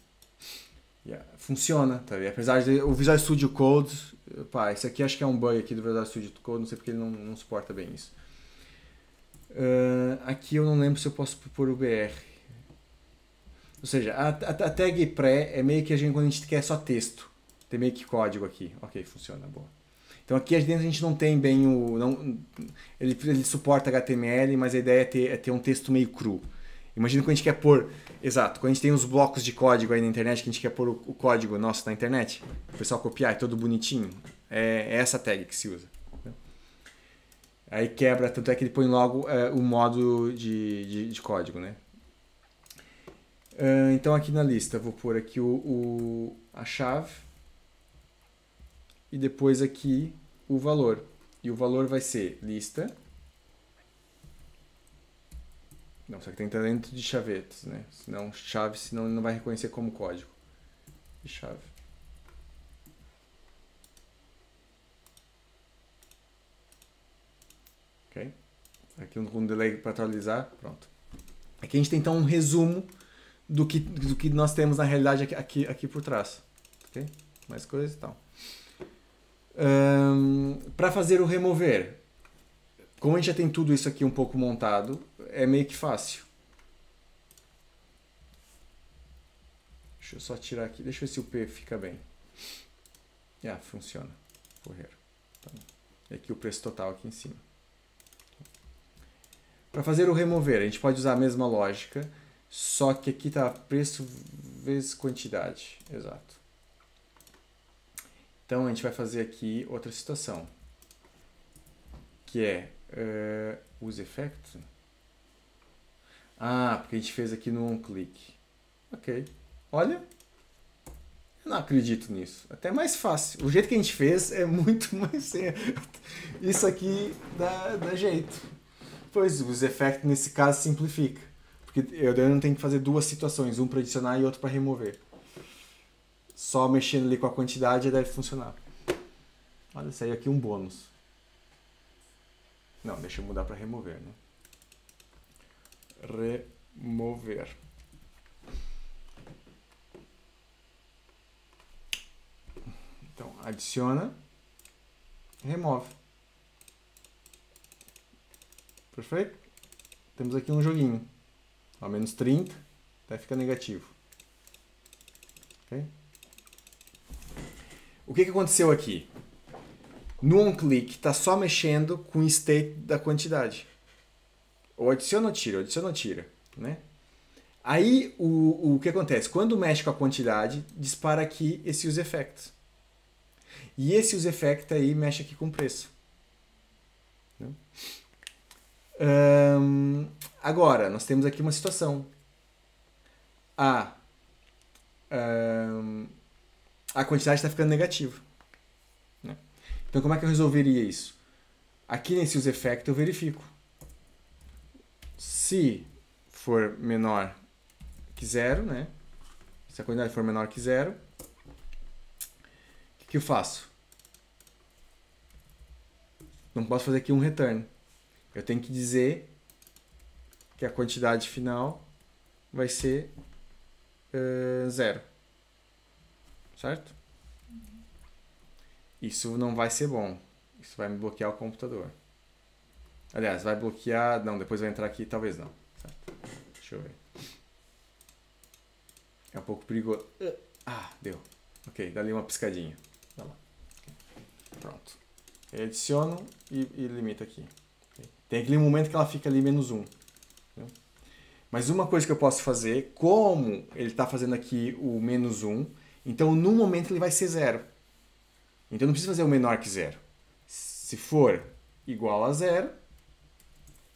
Funciona, tá vendo? Apesar de o Visual Studio Code, pá, esse aqui acho que é um bug aqui do Visual Studio Code, não sei porque ele não suporta bem isso. Aqui eu não lembro se eu posso pôr o BR. Ou seja, a tag pré é meio que quando a gente quer só texto. Tem meio que código aqui. Ok, funciona, boa. Então aqui dentro a gente não tem bem ele suporta HTML, mas a ideia é ter um texto meio cru. Imagina quando a gente quer pôr... Exato, quando a gente tem os blocos de código aí na internet, que a gente quer pôr o código nosso na internet, o pessoal copiar, é todo bonitinho. É essa tag que se usa. Né? Aí quebra, tanto é que ele põe logo o modo de código, né? Então aqui na lista, vou pôr aqui a chave e depois aqui o valor. E o valor vai ser lista. Não, só que tem que estar dentro de chavetas, né? Senão ele não vai reconhecer como código. De chave. Ok? Aqui um delay para atualizar. Pronto. Aqui a gente tem então um resumo do que nós temos na realidade aqui por trás. Ok? Mais coisas e tal. Para fazer o remover, como a gente já tem tudo isso aqui um pouco montado, é meio que fácil. Deixa eu só tirar aqui. Deixa eu ver se o P fica bem. Funciona. Correr. Tá. E aqui o preço total aqui em cima. Para fazer o remover, a gente pode usar a mesma lógica, só que aqui está preço vezes quantidade. Exato. Então a gente vai fazer aqui outra situação, que é use effect. Porque a gente fez aqui no onClick. Ok. Olha, eu não acredito nisso. Até mais fácil. O jeito que a gente fez é muito mais... Isso aqui dá jeito. Pois, o use effect nesse caso simplifica. Porque eu não tenho que fazer duas situações, um para adicionar e outro para remover. Só mexendo ali com a quantidade deve funcionar. Olha, saiu aqui um bônus. Não, deixa eu mudar para remover, né? Remover. Então, adiciona, remove. Perfeito? Temos aqui um joguinho. Ó, menos 30, até fica negativo. Ok? O que aconteceu aqui? No onClick está só mexendo com o state da quantidade. Ou adiciona ou tira, né? Aí o que acontece? Quando mexe com a quantidade, dispara aqui esse use effect. E esse use effect aí mexe aqui com o preço. Né? Agora, nós temos aqui uma situação. A quantidade está ficando negativa. Né? Então, como é que eu resolveria isso? Aqui nesse use effect eu verifico. Se for menor que zero, né? Se a quantidade for menor que zero, o que eu faço? Não posso fazer aqui um return. Eu tenho que dizer que a quantidade final vai ser zero. Certo? Isso não vai ser bom. Isso vai me bloquear o computador. Aliás, vai bloquear... Não, depois vai entrar aqui, talvez não. Certo? Deixa eu ver. É um pouco perigoso. Deu. Ok, dá ali uma piscadinha. Dá lá. Pronto. Eu adiciono e limito aqui. Okay. Tem aquele momento que ela fica ali menos 1. Né? Mas uma coisa que eu posso fazer, como ele está fazendo aqui o menos 1, então no momento ele vai ser 0. Então não precisa fazer o menor que 0. Se for igual a 0,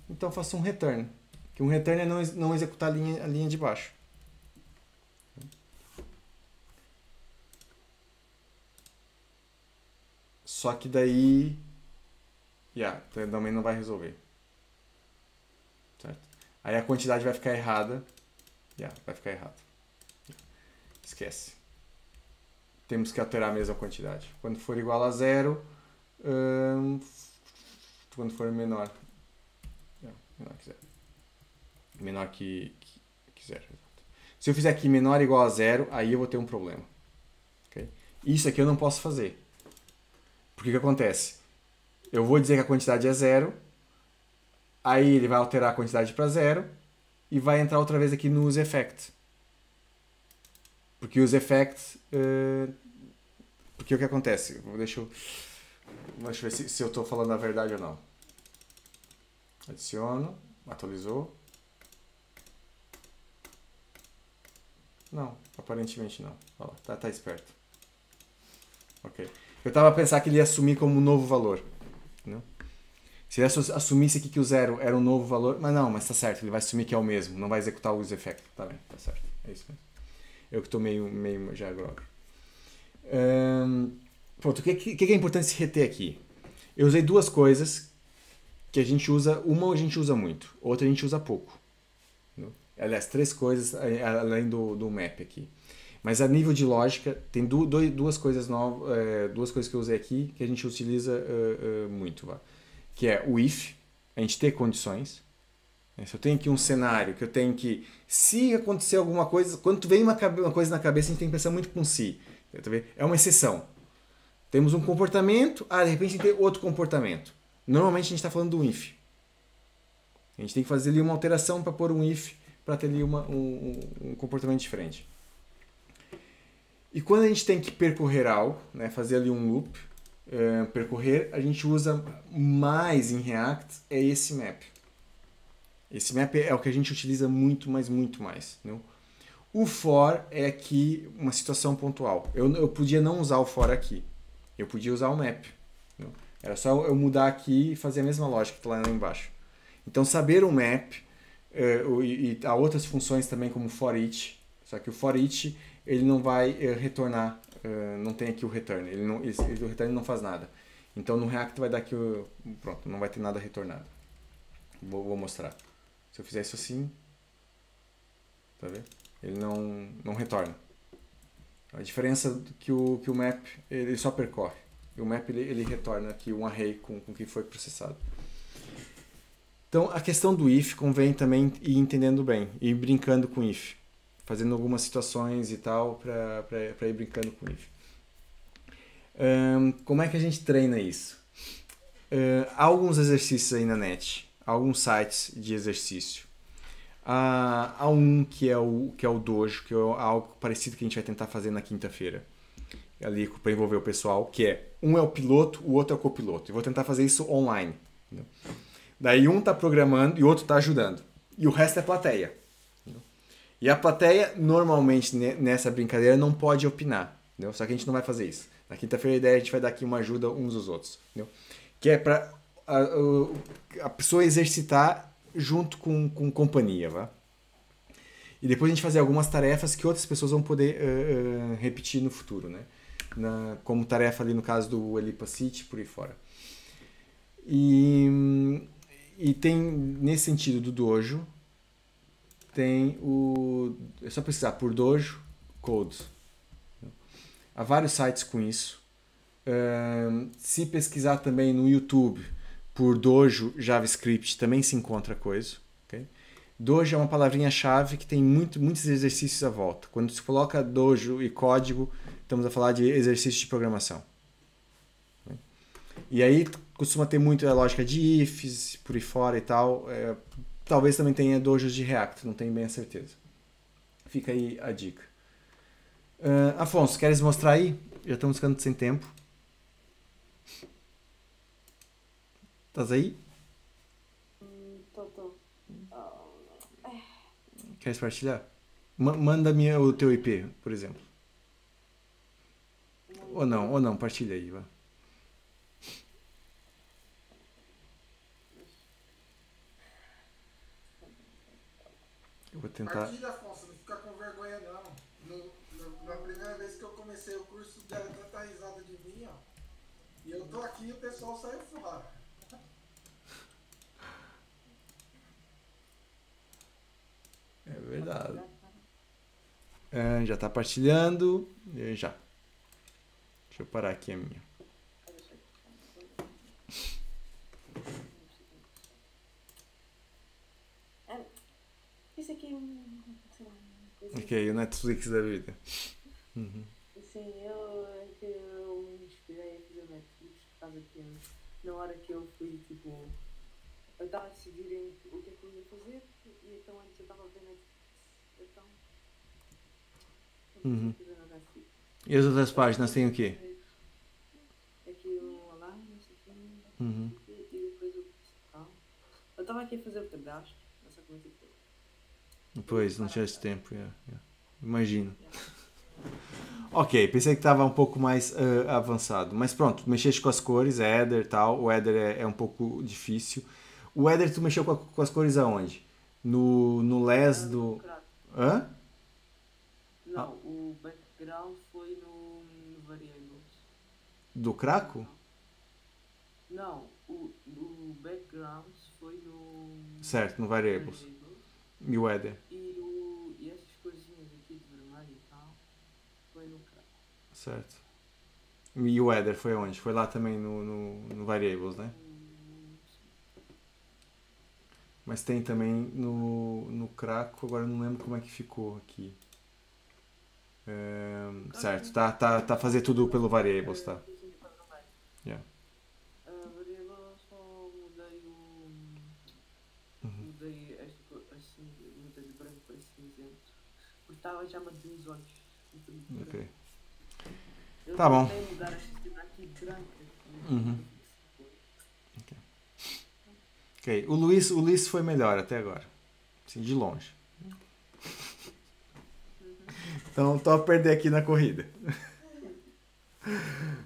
então faço um return. Que um return é não executar a linha de baixo. Só que daí... também não vai resolver. Certo? Aí a quantidade vai ficar errada. Vai ficar errado. Esquece. Temos que alterar a mesma quantidade. Quando for igual a 0... quando for menor... menor que 0. Menor que 0. Se eu fizer aqui menor ou igual a 0, aí eu vou ter um problema. Okay? Isso aqui eu não posso fazer. Porque o que acontece? Eu vou dizer que a quantidade é 0, aí ele vai alterar a quantidade para 0 e vai entrar outra vez aqui no use effect. Porque o use effect... porque o que acontece? Deixa eu ver se eu estou falando a verdade ou não. Adiciono, atualizou. Não, aparentemente não. Olha lá, tá esperto. Ok. Eu tava a pensar que ele ia assumir como um novo valor. Entendeu? Se ele assumisse aqui que o 0 era um novo valor, mas não, mas tá certo, ele vai assumir que é o mesmo, não vai executar o useEffect. Tá bem, tá certo. É isso mesmo. Eu que tô meio já grog. Pronto, o que é importante se reter aqui? Eu usei duas coisas que a gente usa, uma a gente usa muito, outra a gente usa pouco. Entendeu? Aliás, três coisas além do map aqui. Mas a nível de lógica, tem duas coisas novas, duas coisas que eu usei aqui que a gente utiliza muito. Que é o if, a gente ter condições. Se eu tenho aqui um cenário que eu tenho que, se acontecer alguma coisa, quando vem uma coisa na cabeça, a gente tem que pensar muito com si. É uma exceção. Temos um comportamento, de repente tem outro comportamento. Normalmente a gente está falando do if. A gente tem que fazer ali uma alteração para pôr um if, para ter ali um comportamento diferente. E quando a gente tem que percorrer algo, né, fazer ali um loop, percorrer, a gente usa mais em React, é esse map. Esse map é o que a gente utiliza muito, mas muito mais. Entendeu? O for é aqui uma situação pontual. Eu podia não usar o for aqui. Eu podia usar o map. Entendeu? Era só eu mudar aqui e fazer a mesma lógica que está lá embaixo. Então, saber o map, e há outras funções também como for each, só que o for each ele não vai retornar, não tem aqui o return, o return não faz nada. Então, no React vai dar aqui, pronto, não vai ter nada retornado. Vou mostrar. Se eu fizer isso assim, tá vendo? Ele não retorna. A diferença é que o map ele só percorre. E o map ele retorna aqui um array com o que foi processado. Então a questão do if convém também ir entendendo bem, ir brincando com if, fazendo algumas situações e tal para ir brincando com if. Como é que a gente treina isso? Há alguns exercícios aí na net, há alguns sites de exercício. Há um que é o Dojo, que é algo parecido que a gente vai tentar fazer na quinta-feira, ali para envolver o pessoal, que é um é o piloto, o outro é o copiloto. Eu vou tentar fazer isso online. Entendeu? Daí um está programando e o outro está ajudando. E o resto é plateia. Entendeu? E a plateia, normalmente, nessa brincadeira, não pode opinar. Entendeu? Só que a gente não vai fazer isso. Na quinta-feira a ideia é a gente vai dar aqui uma ajuda uns aos outros. Entendeu? Que é para a pessoa exercitar junto com companhia. Vá? E depois a gente fazer algumas tarefas que outras pessoas vão poder repetir no futuro. Né? Como tarefa ali no caso do Elipa City, por aí fora. E tem, nesse sentido do Dojo, tem é só pesquisar por Dojo Code. Há vários sites com isso. Se pesquisar também no YouTube por Dojo JavaScript, também se encontra coisa. Okay? Dojo é uma palavrinha-chave que tem muitos exercícios à volta. Quando se coloca Dojo e código, estamos a falar de exercícios de programação. Okay? E aí costuma ter muito a lógica de ifs, por aí fora e tal. Talvez também tenha dojos de React, não tenho bem a certeza. Fica aí a dica. Afonso, queres mostrar aí? Já estamos ficando sem tempo. Estás aí?
Tô.
Queres partilhar? Manda-me o teu IP, por exemplo. Ou não, partilha aí, vá. Eu vou tentar.
Partilha, Afonso, não fica com vergonha não. Na primeira vez que eu comecei o curso, deram tanta risada de mim, ó. E eu tô aqui e o pessoal saiu fora.
É verdade. Já está partilhando. Já. Deixa eu parar aqui a minha.
Isso aqui é
Ok, o Netflix da vida. Uhum.
Sim, eu me inspirei a fazer o Netflix por causa que na hora que eu fui, tipo, eu estava a decidir o que é que eu ia fazer e então antes eu estava a ver Netflix. Então,
Uhum.
fazer no Netflix.
E as outras páginas têm o quê?
Aqui o Olá, não sei o quê.
Uhum.
E depois o principal. Eu estava aqui a fazer o cadastro, não sei como é que foi.
Depois, não tivesse tempo. Yeah. Imagino. Ok, pensei que estava um pouco mais avançado. Mas pronto, mexeste com as cores, Eder e tal. O Eder é um pouco difícil. O Eder tu mexeu com as cores aonde? No LES do...
Crack.
Hã?
Não, o background foi no Variables.
Do Craco?
Não, o background foi no
Certo, no Variables. E o Eder?
E essas coisinhas aqui de vermelho e tal, foi no Crack.
Certo. E o Eder foi onde? Foi lá também no Variables, né? Mas tem também no Craco, agora eu não lembro como é que ficou aqui. Certo, tá fazer tudo pelo Variables, tá? Yeah.
Variables só mudei mudei esta cor, assim, mudei de branco para cinzento. Porque estava já me dos olhos.
Ok.
Eu
Tá bom.
tentei mudar esta cena aqui de branca.
Uhum. Ok, o Luiz foi melhor até agora. Assim, de longe. Então, tô a perder aqui na corrida.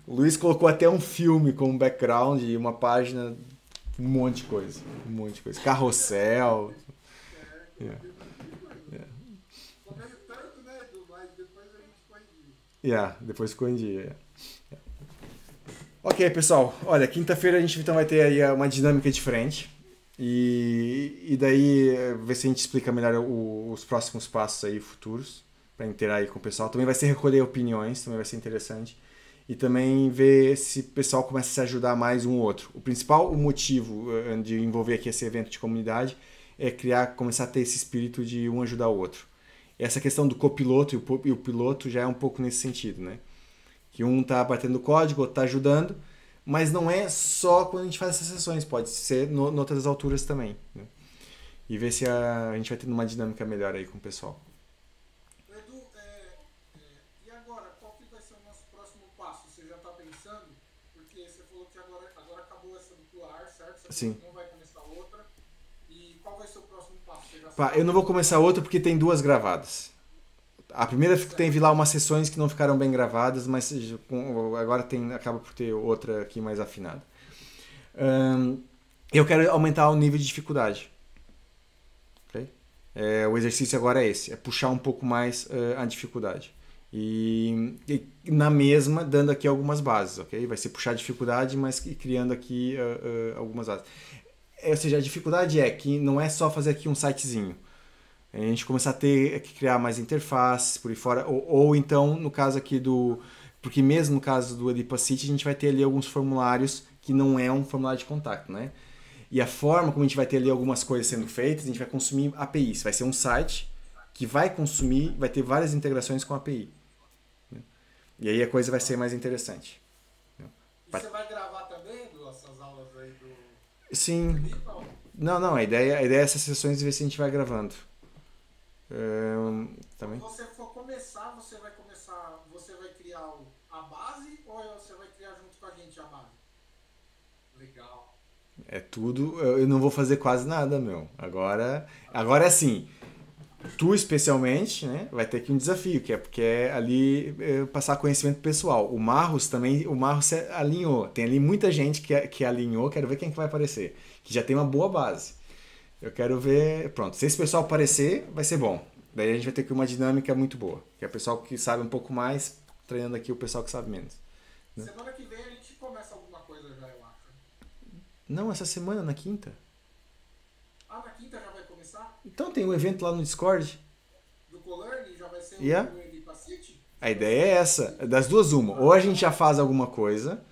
O Luiz colocou até um filme como background e uma página, um monte de coisa. Um monte de coisa. Carrossel. Yeah.
Comendo tanto, né, Edu? Mas depois a gente corrigiu.
Yeah, depois ficou em dia. Yeah. Ok, pessoal. Olha, quinta-feira a gente então vai ter aí uma dinâmica diferente. E daí ver se a gente explica melhor os próximos passos aí futuros para interagir com o pessoal. Também vai ser recolher opiniões, também vai ser interessante. E também ver se o pessoal começa a se ajudar mais um ou outro. O principal motivo de envolver aqui esse evento de comunidade é começar a ter esse espírito de um ajudar o outro. Essa questão do copiloto e o piloto já é um pouco nesse sentido, né? Que um tá batendo código, outro tá ajudando, mas não é só quando a gente faz essas sessões, pode ser em outras alturas também, né? E ver se a gente vai tendo uma dinâmica melhor aí com o pessoal.
Edu, e agora, qual que vai ser o nosso próximo passo? Você já está pensando? Porque você falou que agora acabou essa do Pluar, certo? Você
Sim.
falou que não vai começar outra. E qual vai ser o próximo passo? Você já
Pá,
sabe?
eu não vou começar outra porque tem duas gravadas. A primeira teve lá umas sessões que não ficaram bem gravadas, mas agora acaba por ter outra aqui mais afinada. Eu quero aumentar o nível de dificuldade. Okay? O exercício agora é esse, é puxar um pouco mais a dificuldade. E na mesma, dando aqui algumas bases, ok? Vai ser puxar a dificuldade, mas criando aqui algumas bases. Ou seja, a dificuldade é que não é só fazer aqui um sitezinho. A gente começar a ter que criar mais interfaces por aí fora, ou então, no caso aqui porque mesmo no caso do Edipacity, a gente vai ter ali alguns formulários que não é um formulário de contato, né? E a forma como a gente vai ter ali algumas coisas sendo feitas, a gente vai consumir APIs. Vai ser um site que vai ter várias integrações com a API. Né? E aí a coisa vai ser mais interessante.
E você vai gravar também essas aulas aí do...
Sim. Não, a ideia é essas sessões e ver se a gente vai gravando. Também.
Quando você for começar, você vai criar a base ou você vai criar junto com a gente a base? Legal.
É tudo, eu não vou fazer quase nada, meu. Agora é assim, tu especialmente, né, vai ter aqui um desafio, porque é ali passar conhecimento pessoal. O Marros alinhou. Tem ali muita gente que alinhou, quero ver quem que vai aparecer. Que já tem uma boa base. Eu quero ver... Pronto, se esse pessoal aparecer, vai ser bom. Daí a gente vai ter que uma dinâmica muito boa. Que é o pessoal que sabe um pouco mais, treinando aqui o pessoal que sabe menos. Né?
Semana que vem a gente começa alguma coisa já, eu acho.
Não, essa semana, na quinta.
Ah, na quinta já vai começar?
Então tem um evento lá no Discord.
Do Colearn já vai ser
Yeah.
o Edipacity?
A ideia é essa. Das duas, uma. Ou a gente já faz alguma coisa,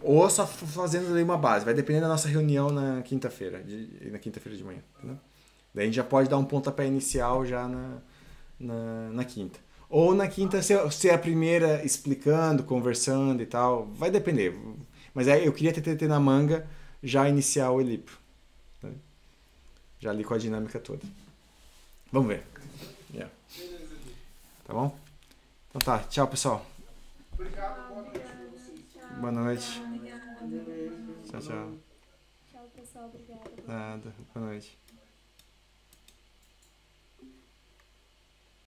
ou só fazendo ali uma base. Vai depender da nossa reunião na quinta-feira. Na quinta-feira de manhã. Entendeu? Daí a gente já pode dar um pontapé inicial já na quinta. Ou na quinta ser a primeira explicando, conversando e tal. Vai depender. Mas eu queria ter na manga já iniciar o Elip. Né? Já ali com a dinâmica toda. Vamos ver. Yeah.
Beleza, Edu.
Tá bom? Então tá. Tchau, pessoal.
Obrigado, boa noite pra vocês.
Boa noite.
Obrigada.
Tchau, tchau.
Tchau, pessoal. Obrigada.
Nada. Boa noite.